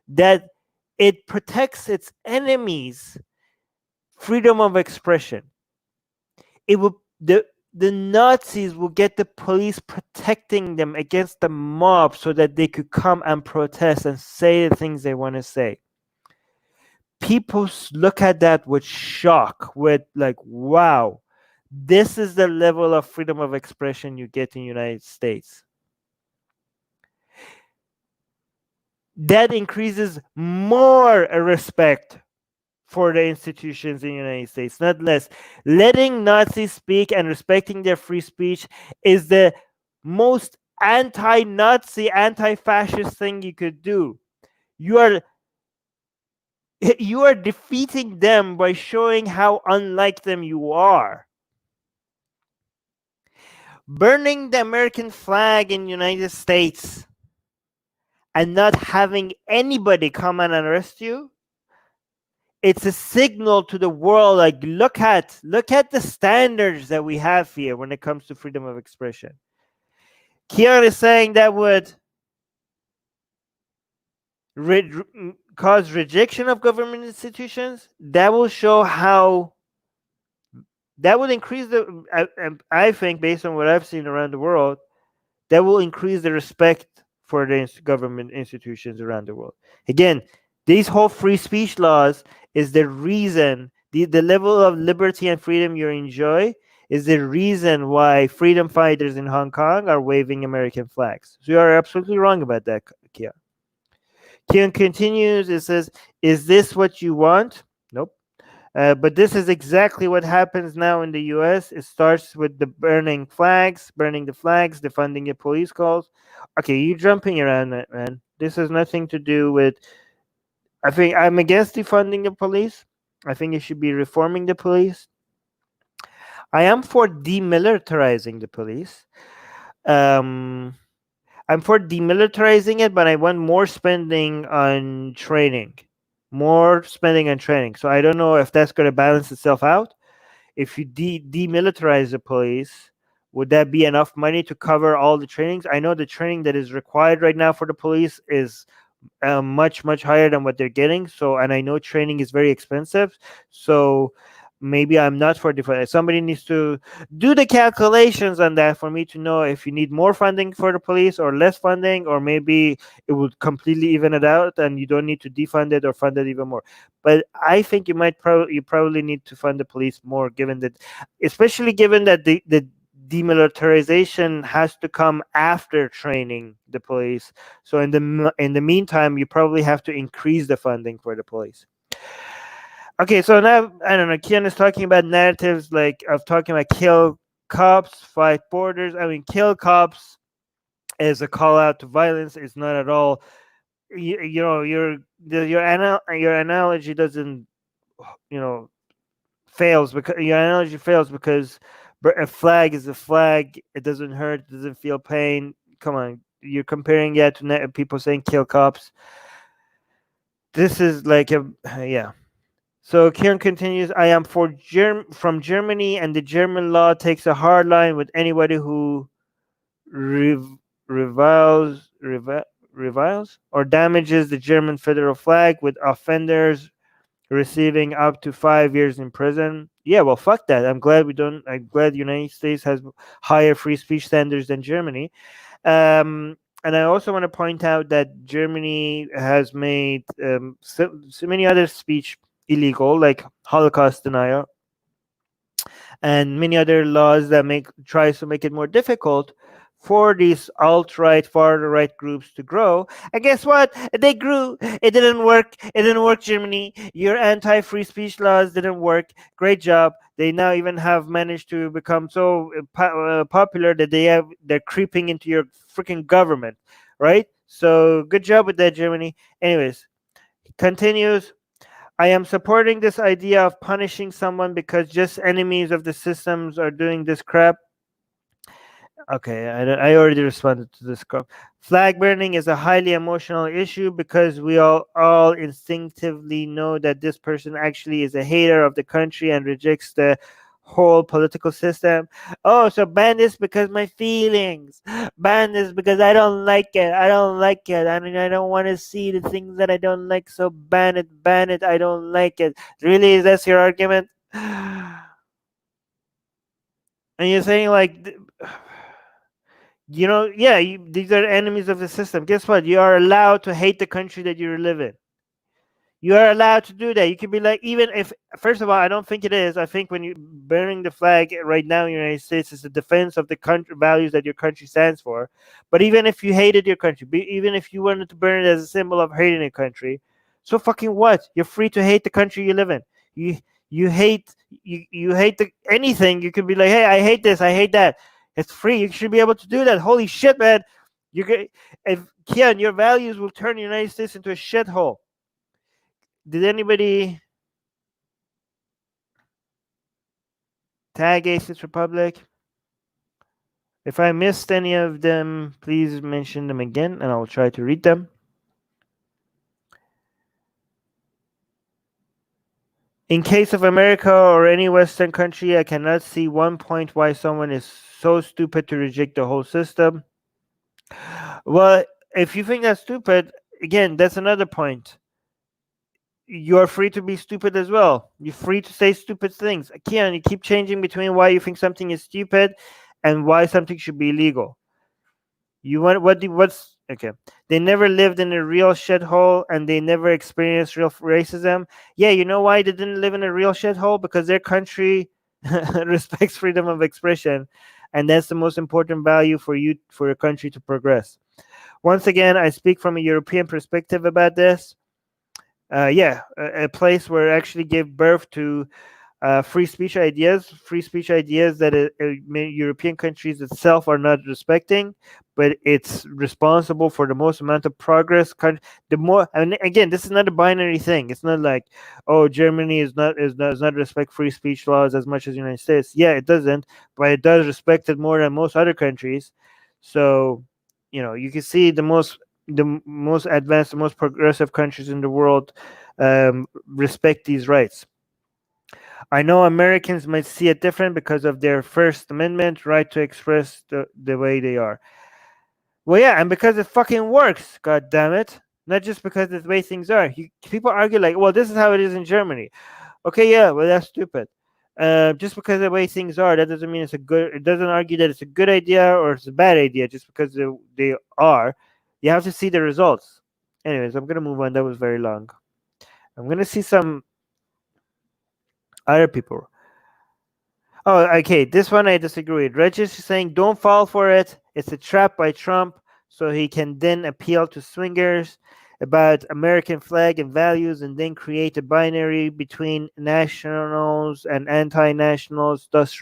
that it protects its enemies' freedom of expression. It will the Nazis will get the police protecting them against the mob so that they could come and protest and say the things they want to say. People look at that with shock, with like, wow, this is the level of freedom of expression you get in the United States. That increases more respect for the institutions in the United States, not less. Letting Nazis speak and respecting their free speech is the most anti-Nazi, anti-fascist thing you could do. You are defeating them by showing how unlike them you are. Burning the American flag in the United States and not having anybody come and arrest you, it's a signal to the world, like, look at the standards that we have here when it comes to freedom of expression. Kian is saying that would cause rejection of government institutions. That will show how that would increase I think, based on what I've seen around the world, that will increase the respect for the government institutions around the world. Again, these whole free speech laws is the reason, the level of liberty and freedom you enjoy is the reason why freedom fighters in Hong Kong are waving American flags. So you are absolutely wrong about that, Kian. Kian continues, it says, is this what you want? Nope. But this is exactly what happens now in the US. It starts with the burning the flags, defunding the police calls. Okay, you're jumping around that, man. This has nothing to do with, I think I'm against defunding the police. I think it should be reforming the police. I am for demilitarizing the police. I'm for demilitarizing it, but I want more spending on training. So I don't know if that's going to balance itself out. If you demilitarize the police, would that be enough money to cover all the trainings? I know the training that is required right now for the police is much higher than what they're getting. So, and I know training is very expensive. So maybe I'm not for defund. Somebody needs to do the calculations on that for me to know if you need more funding for the police or less funding, or maybe it would completely even it out and you don't need to defund it or fund it even more. But I think you probably need to fund the police more, given that, especially given that the demilitarization has to come after training the police. So in the meantime, you probably have to increase the funding for the police. Okay, so now I don't know. Kian is talking about narratives like of talking about kill cops, fight borders. I mean, kill cops is a call out to violence. It's not at all. You know, your analogy doesn't, you know, fails because your analogy fails because a flag is a flag. It doesn't hurt. It doesn't feel pain. Come on, you're comparing that to people saying kill cops. This is like a yeah. So Kieran continues, I am from Germany, and the German law takes a hard line with anybody who rev- reviles, reviles or damages the German federal flag, with offenders receiving up to 5 years in prison. Yeah, well, fuck that. I'm glad the United States has higher free speech standards than Germany. And I also want to point out that Germany has made so many other speech illegal, like Holocaust denial, and many other laws that tries to make it more difficult for these alt-right, far-right groups to grow. And guess what? They grew. It didn't work. It didn't work, Germany. Your anti-free speech laws didn't work. Great job. They now even have managed to become so popular that they're creeping into your freaking government, right? So good job with that, Germany. Anyways, continues. I am supporting this idea of punishing someone because just enemies of the systems are doing this crap. Okay, I already responded to this. Flag burning is a highly emotional issue because we all instinctively know that this person actually is a hater of the country and rejects the whole political system. Oh, so ban this because my feelings. Ban this because I don't like it. I don't like it. I mean, I don't want to see the things that I don't like. So ban it. Ban it. I don't like it. Really, is that your argument? And you're saying like yeah, these are enemies of the system. Guess what? You are allowed to hate the country that you live in. You are allowed to do that. You could be like, even if, first of all, I don't think it is. I think when you burning the flag right now in the United States is a defense of the country values that your country stands for. But even if you hated your country, even if you wanted to burn it as a symbol of hating a country, so fucking what? You're free to hate the country you live in. You you hate you hate anything. You could be like, hey, I hate this, I hate that. It's free. You should be able to do that. Holy shit, man! You get if Kian, your values will turn the United States into a shithole. Did anybody tag Atheist Republic? If I missed any of them, please mention them again and I'll try to read them. In case of America or any Western country, I cannot see one point why someone is so stupid to reject the whole system. Well, if you think that's stupid, again, that's another point. You're free to be stupid as well. You're free to say stupid things. Kian, you keep changing between why you think something is stupid and why something should be illegal. You want what's okay? They never lived in a real shithole and they never experienced real racism. Yeah, you know why they didn't live in a real shithole? Because their country respects freedom of expression, and that's the most important value for your country to progress. Once again, I speak from a European perspective about this. Yeah, a place where actually gave birth to free speech ideas that many European countries itself are not respecting, but it's responsible for the most amount of progress. The more, and again, this is not a binary thing. It's not like, oh, Germany does not respect free speech laws as much as the United States. Yeah, it doesn't, but it does respect it more than most other countries. So, you can see the most advanced, the most progressive countries in the world respect these rights. I know Americans might see it different because of their First Amendment right to express the way they are. Well, yeah, and because it fucking works, god damn it. Not just because it's the way things are. People argue like, well, this is how it is in Germany. Okay, yeah, well, that's stupid. Just because of the way things are, that doesn't mean it's a good. It doesn't argue that it's a good idea or it's a bad idea. Just because they are, you have to see the results. Anyways, I'm gonna move on. That was very long. I'm gonna see some other people. Oh, okay. This one I disagree with. Regis is saying, don't fall for it. It's a trap by Trump, so he can then appeal to swingers about American flag and values and then create a binary between nationals and anti nationals, thus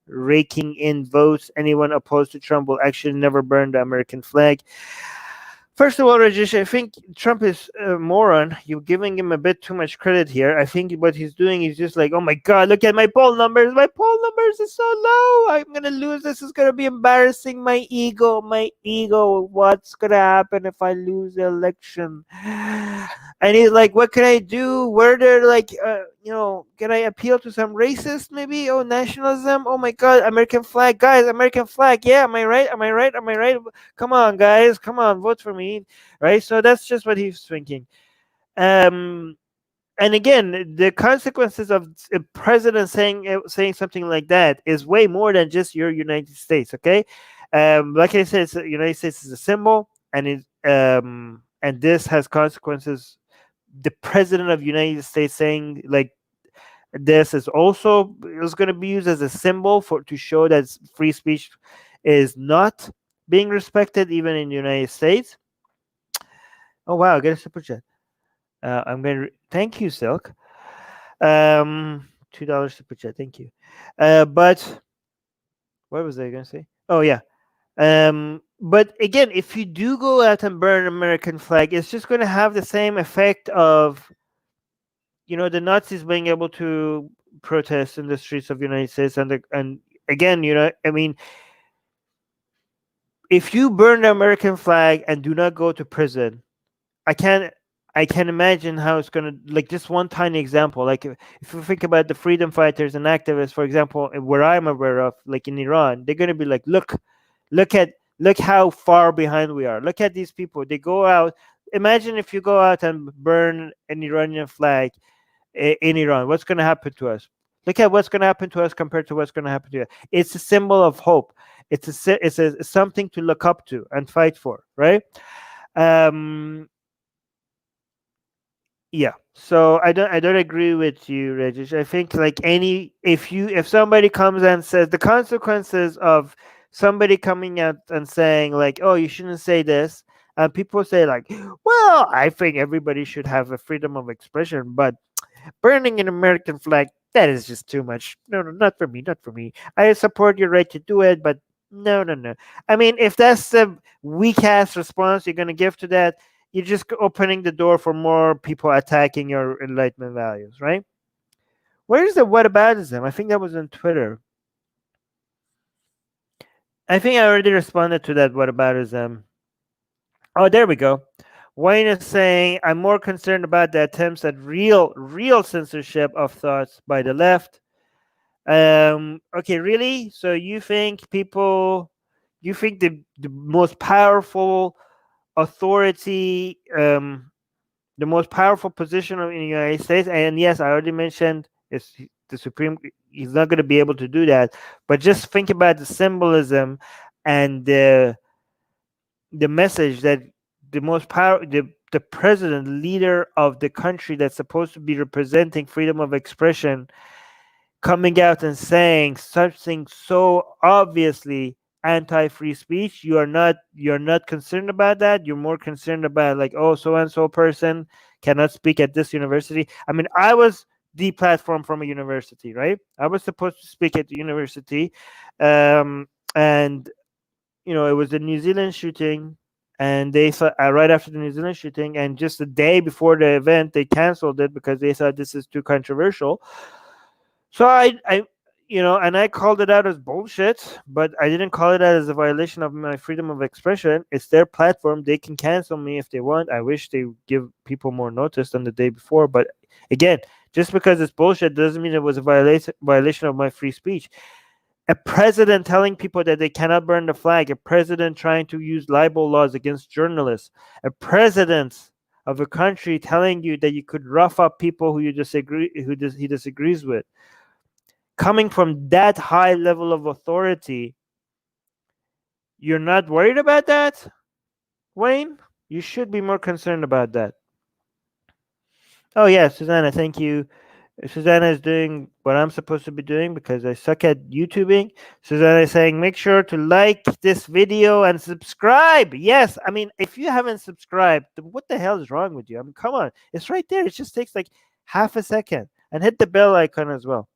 raking in votes. Anyone opposed to Trump will actually never burn the American flag. First of all, Rajesh, I think Trump is a moron. You're giving him a bit too much credit here. I think what he's doing is just like, oh my God, look at my poll numbers. My poll numbers is so low. I'm going to lose. This is going to be embarrassing. My ego, my ego. What's going to happen if I lose the election? And he's like, what can I do? Where they're like, can I appeal to some racist maybe? Oh, nationalism. Oh my God, American flag. Guys, American flag. Yeah, am I right? Am I right? Am I right? Come on, guys. Come on, vote for me. Right? So that's just what he's thinking. And again, the consequences of a president saying something like that is way more than just your United States. Okay, like I said, the United States is a symbol, and this has consequences. The president of the United States saying like this is going to be used as a symbol to show that free speech is not being respected even in the United States. Oh wow, I get a super chat. I'm going to thank you, Silk. $2 super chat. Thank you. But what was I going to say? Oh yeah. But again, if you do go out and burn an American flag, it's just going to have the same effect of the Nazis being able to protest in the streets of the United States, and again, I mean, if you burn the American flag and do not go to prison, I can imagine how it's gonna, like, just one tiny example. Like if you think about the freedom fighters and activists, for example, where I'm aware of, like in Iran, they're gonna be like, look how far behind we are. Look at these people. They go out. Imagine if you go out and burn an Iranian flag in Iran. What's gonna happen to us? Look at what's gonna happen to us compared to what's gonna happen to you. It's a symbol of hope. It's something to look up to and fight for, right? Yeah, so I don't agree with you, Regis. I think like if somebody comes and says the consequences of somebody coming out and saying like, oh, you shouldn't say this, and people say like, well, I think everybody should have a freedom of expression, but burning an American flag, that is just too much. No, no, not for me, not for me. I support your right to do it, but no, no, no. I mean, if that's the weak ass response you're gonna give to that, you're just opening the door for more people attacking your enlightenment values, right? Where's the whataboutism? I think that was on Twitter. I think I already responded to that whataboutism. Oh, there we go. Wayne is saying, I'm more concerned about the attempts at real censorship of thoughts by the left. Okay, really? So you think the most powerful authority, the most powerful position in the United States, and yes, I already mentioned it's the Supreme. He's not going to be able to do that. But just think about the symbolism and the message that the president, leader of the country that's supposed to be representing freedom of expression, coming out and saying something so obviously anti-free speech. You're not concerned about that. You're more concerned about like, oh, so and so person cannot speak at this university. I mean, I was deplatformed from a university, right? I was supposed to speak at the university, and it was the New Zealand shooting, and they thought right after the New Zealand shooting, and just the day before the event, they canceled it because they thought this is too controversial. So and I called it out as bullshit, but I didn't call it out as a violation of my freedom of expression. It's their platform; they can cancel me if they want. I wish they give people more notice than the day before, but again, just because it's bullshit doesn't mean it was a violation of my free speech. A president telling people that they cannot burn the flag, a president trying to use libel laws against journalists, a president of a country telling you that you could rough up people who he disagrees with. coming from that high level of authority, you're not worried about that, Wayne? You should be more concerned about that. Oh yeah, Susanna, thank you. Susanna is doing what I'm supposed to be doing because I suck at YouTubing. Susanna is saying, make sure to like this video and subscribe. Yes, I mean, if you haven't subscribed, what the hell is wrong with you? I mean, come on, it's right there. It just takes like half a second, and hit the bell icon as well.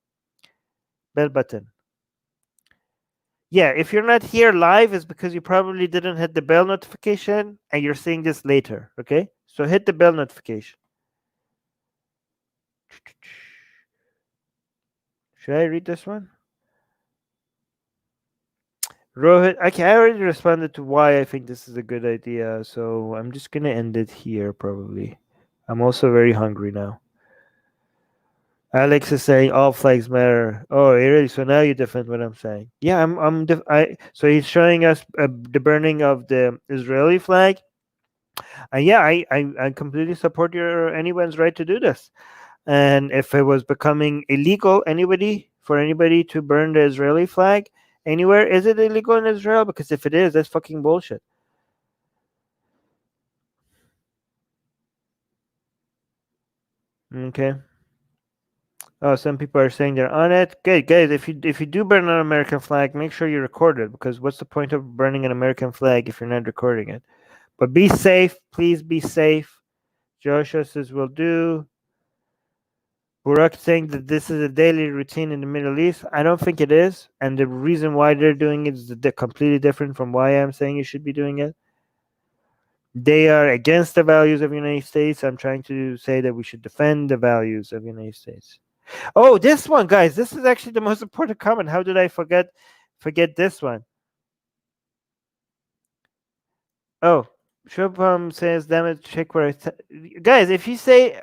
Bell button. Yeah, if you're not here live, it's because you probably didn't hit the bell notification and you're seeing this later. Okay, so hit the bell notification. Should I read this one? Rohit, okay, I already responded to why I think this is a good idea, so I'm just gonna end it here probably. I'm also very hungry now. Alex is saying all flags matter. Oh, really? So now you defend what I'm saying? Yeah, so he's showing us the burning of the Israeli flag. Yeah, I completely support your anyone's right to do this. And if it was becoming illegal, anybody to burn the Israeli flag anywhere, is it illegal in Israel? Because if it is, that's fucking bullshit. Okay. Oh, some people are saying they're on it. Good, guys. If you do burn an American flag, make sure you record it because what's the point of burning an American flag if you're not recording it? But be safe, please be safe. Joshua says will do. Burak saying that this is a daily routine in the Middle East. I don't think it is, and the reason why they're doing it is completely different from why I'm saying you should be doing it. They are against the values of the United States. I'm trying to say that we should defend the values of the United States. Oh, this one, guys. This is actually the most important comment. How did I forget this one? Oh, Shubham says, "Damn it, check where guys. If you say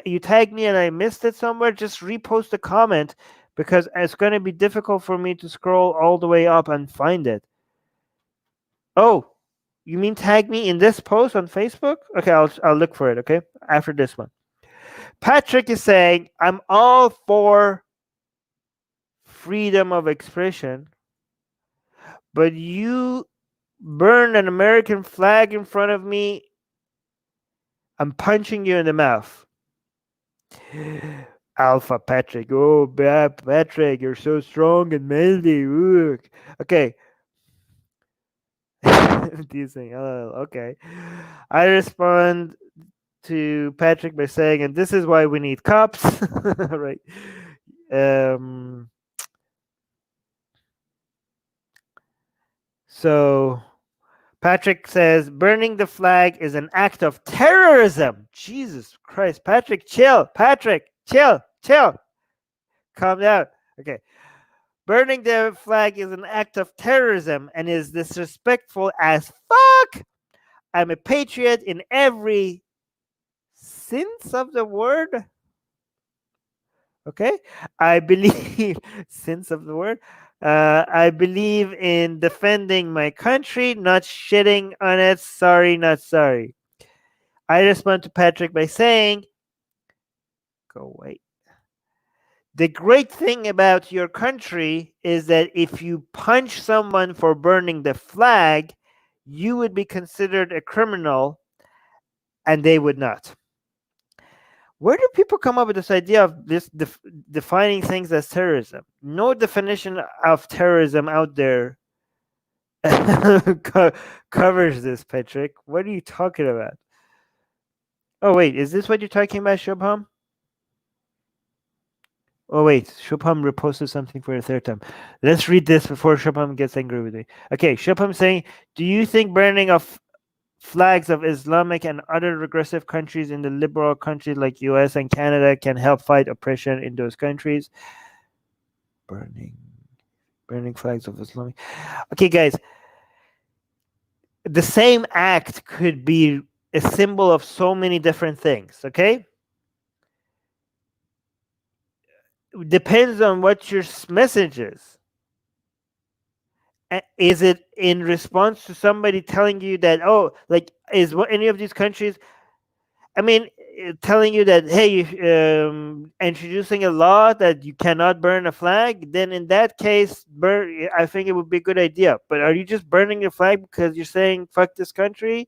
you tag me and I missed it somewhere, just repost the comment because it's going to be difficult for me to scroll all the way up and find it." Oh, you mean tag me in this post on Facebook? Okay, I'll look for it. Okay, after this one. Patrick is saying, "I'm all for freedom of expression, but you burn an American flag in front of me, I'm punching you in the mouth." Alpha Patrick. Oh, Patrick, you're so strong and manly. Ooh. Okay. Teasing. Oh, okay. I respond to Patrick by saying, and this is why we need cops. Right. So Patrick says burning the flag is an act of terrorism. Jesus Christ. Patrick, chill. Patrick, chill. Calm down. Okay. Burning the flag is an act of terrorism and is disrespectful as fuck. I'm a patriot in every sense of the word. Okay. I believe, sense of the word. I believe in defending my country, not shitting on it. Sorry, not sorry. I respond to Patrick by saying, go away. The great thing about your country is that if you punch someone for burning the flag, you would be considered a criminal and they would not. Where do people come up with this idea of this defining things as terrorism? No definition of terrorism out there covers this, Patrick. What are you talking about? Oh, wait, is this what you're talking about, Shubham? Oh, wait, Shubham reposted something for a third time. Let's read this before Shubham gets angry with me. Okay, Shubham saying, do you think burning of flags of Islamic and other regressive countries in the liberal countries like US and Canada can help fight oppression in those countries? Burning flags of Islamic. Okay, guys, the same act could be a symbol of so many different things, okay? Depends on what your message is. Is it in response to somebody telling you that, oh, like, is what any of these countries, I mean, telling you that, hey, introducing a law that you cannot burn a flag, then in that case, burn. I think it would be a good idea. But are you just burning your flag because you're saying fuck this country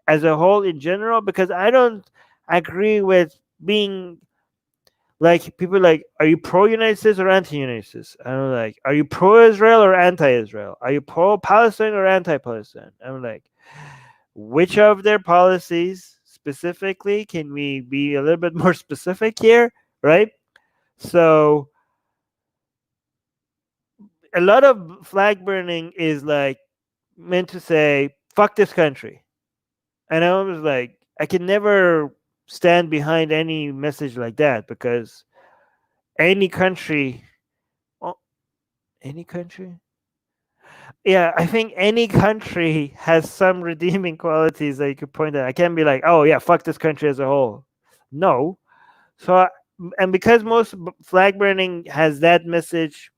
as a whole in general? Because I don't agree with being like people like, are you pro United States or anti United States? I'm like, are you pro Israel or anti Israel? Are you pro Palestine or anti Palestine? I'm like, which of their policies specifically? Can we be a little bit more specific here? Right? So a lot of flag burning is like meant to say, fuck this country. And I was like, I can never stand behind any message like that because any country, oh, any country, yeah, I think any country has some redeeming qualities that you could point at. I can't be like, oh yeah, fuck this country as a whole. No. So, and because most flag burning has that message,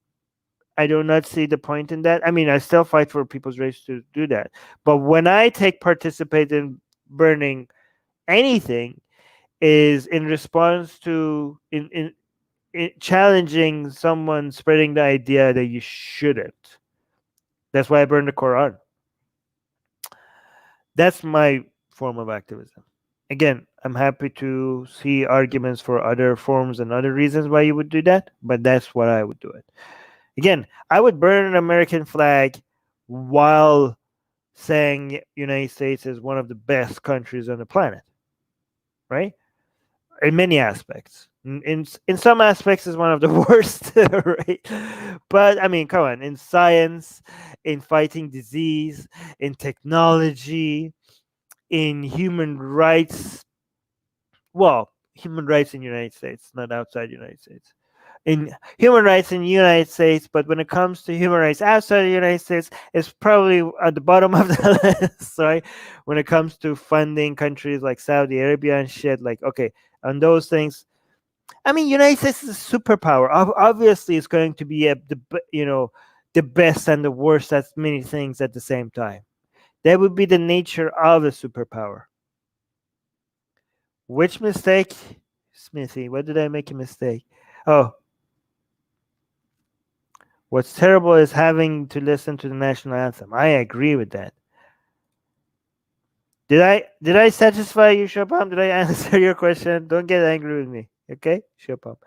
I do not see the point in that. I mean, I still fight for people's rights to do that. But when I participate in burning anything, is in response to in challenging someone spreading the idea that you shouldn't. That's why I burn the Quran. That's my form of activism. Again, I'm happy to see arguments for other forms and other reasons why you would do that, but that's what I would do it. Again, I would burn an American flag while saying United States is one of the best countries on the planet, right? In many aspects. In some aspects is one of the worst, right? But I mean, come on, in science, in fighting disease, in technology, in human rights, well, human rights in the United States, not outside the United States. In human rights in the United States, but when it comes to human rights outside the United States, it's probably at the bottom of the list, right? When it comes to funding countries like Saudi Arabia and shit, like, okay, on those things, I mean, United States is a superpower. Obviously, it's going to be the best and the worst at many things at the same time. That would be the nature of a superpower. Which mistake, Smithy? What did I make a mistake? Oh, what's terrible is having to listen to the national anthem. I agree with that. Did I satisfy you, Shopam? Did I answer your question? Don't get angry with me, okay, Shopam.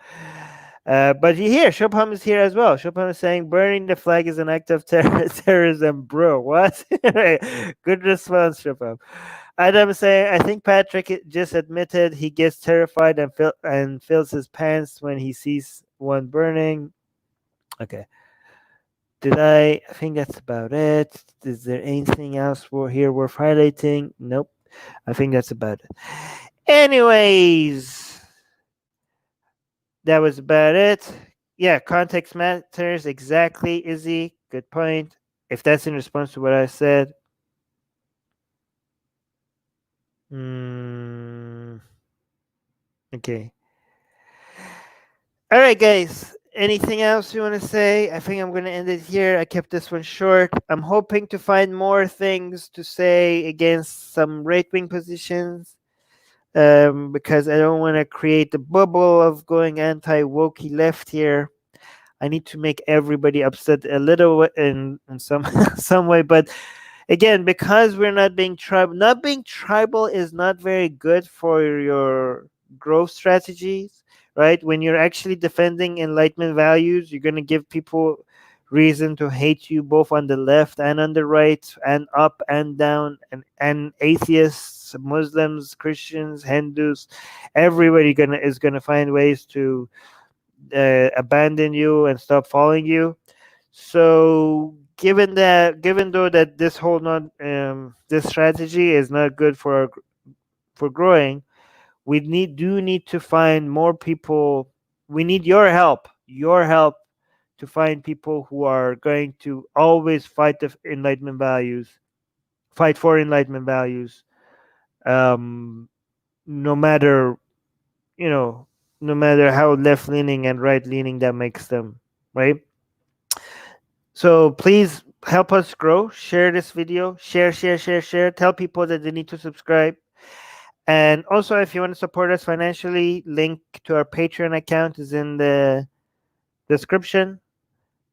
But here, Shopam is here as well. Shopam is saying burning the flag is an act of terrorism, bro. What? Good response, Shopam. Adam is saying, I think Patrick just admitted he gets terrified and fills his pants when he sees one burning. Okay. I think that's about it. Is there anything else worth highlighting? Nope. I think that's about it. Anyways, that was about it. Yeah, context matters. Exactly, Izzy. Good point. If that's in response to what I said. Okay. All right, guys. Anything else you want to say? I think I'm going to end it here. I kept this one short. I'm hoping to find more things to say against some right-wing positions, because I don't want to create the bubble of going anti-wokey left here. I need to make everybody upset a little in some some way, but again, because we're not being tribal, not being tribal is not very good for your growth strategies, right? When you're actually defending enlightenment values, you're going to give people reason to hate you both on the left and on the right and up and down, and atheists, Muslims, Christians, Hindus, everybody is gonna find ways to abandon you and stop following you. So given though that this whole not this strategy is not good for growing, we need to find more people. We need your help to find people who are going to always fight the enlightenment values, fight for enlightenment values, um, no matter you know no matter how left leaning and right leaning that makes them, right? So please help us grow. Share this video. Share. Tell people that they need to subscribe. And also, if you want to support us financially, link to our Patreon account is in the description.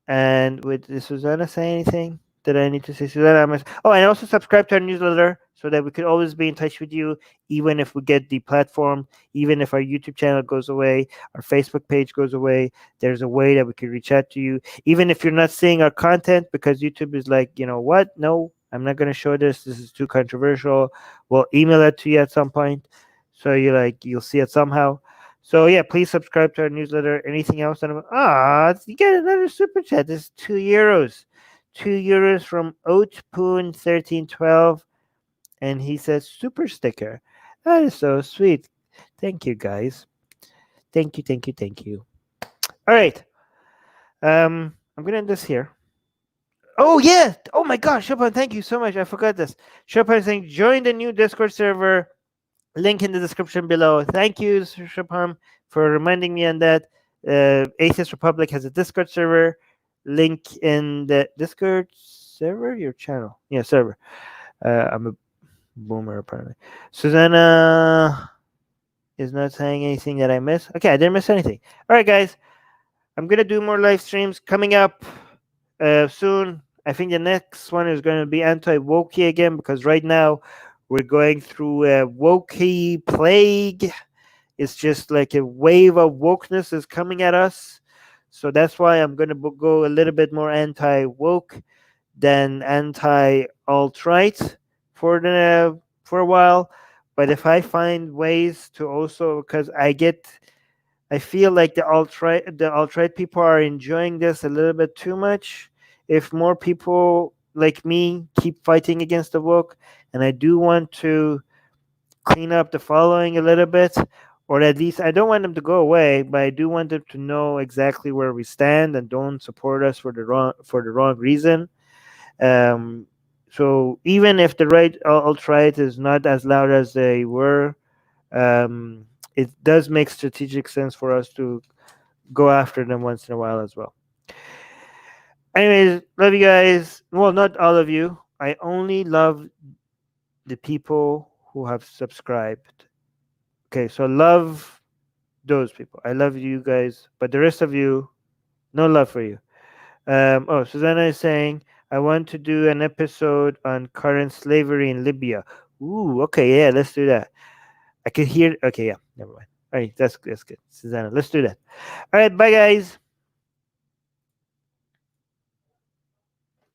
And did Susanna say anything? Did I need to say Susanna? Oh, and also subscribe to our newsletter so that we could always be in touch with you, even if we get deplatformed, even if our YouTube channel goes away, our Facebook page goes away. There's a way that we can reach out to you, even if you're not seeing our content because YouTube is like, you know what? No, I'm not going to show this. This is too controversial. We'll email it to you at some point, so you'll see it somehow. So yeah, please subscribe to our newsletter. Anything else? You get another super chat. This is €2. €2 from Oatpoon1312, and he says super sticker. That is so sweet. Thank you guys. Thank you, thank you, thank you. All right. I'm gonna end this here. Oh yeah. Oh my gosh, Chopin, thank you so much. I forgot this. Chopin saying join the new Discord server. Link in the description below. Thank you, Shubham, for reminding me on that. Atheist Republic has a Discord server. Link in the Discord server, your channel. Yeah, server. I'm a boomer, apparently. Susanna is not saying anything that I missed. Okay, I didn't miss anything. All right, guys. I'm going to do more live streams coming up soon. I think the next one is going to be anti-wokey again because right now we're going through a wokey plague. It's just like a wave of wokeness is coming at us. So that's why I'm going to go a little bit more anti-woke than anti-alt-right for a while. But if I find ways to also, because I feel like the alt-right people are enjoying this a little bit too much. If more people like me keep fighting against the woke, and I do want to clean up the following a little bit, or at least I don't want them to go away, but I do want them to know exactly where we stand and don't support us for the wrong reason. So even if the alt-right is not as loud as they were, it does make strategic sense for us to go after them once in a while as well. Anyways, love you guys. Well, not all of you. I only love the people who have subscribed. Okay, so love those people. I love you guys, but the rest of you, no love for you. Susanna is saying, I want to do an episode on current slavery in Libya. Ooh, okay, yeah, let's do that. I can hear. Okay, yeah, never mind. All right, that's good. Susanna, let's do that. All right, bye, guys.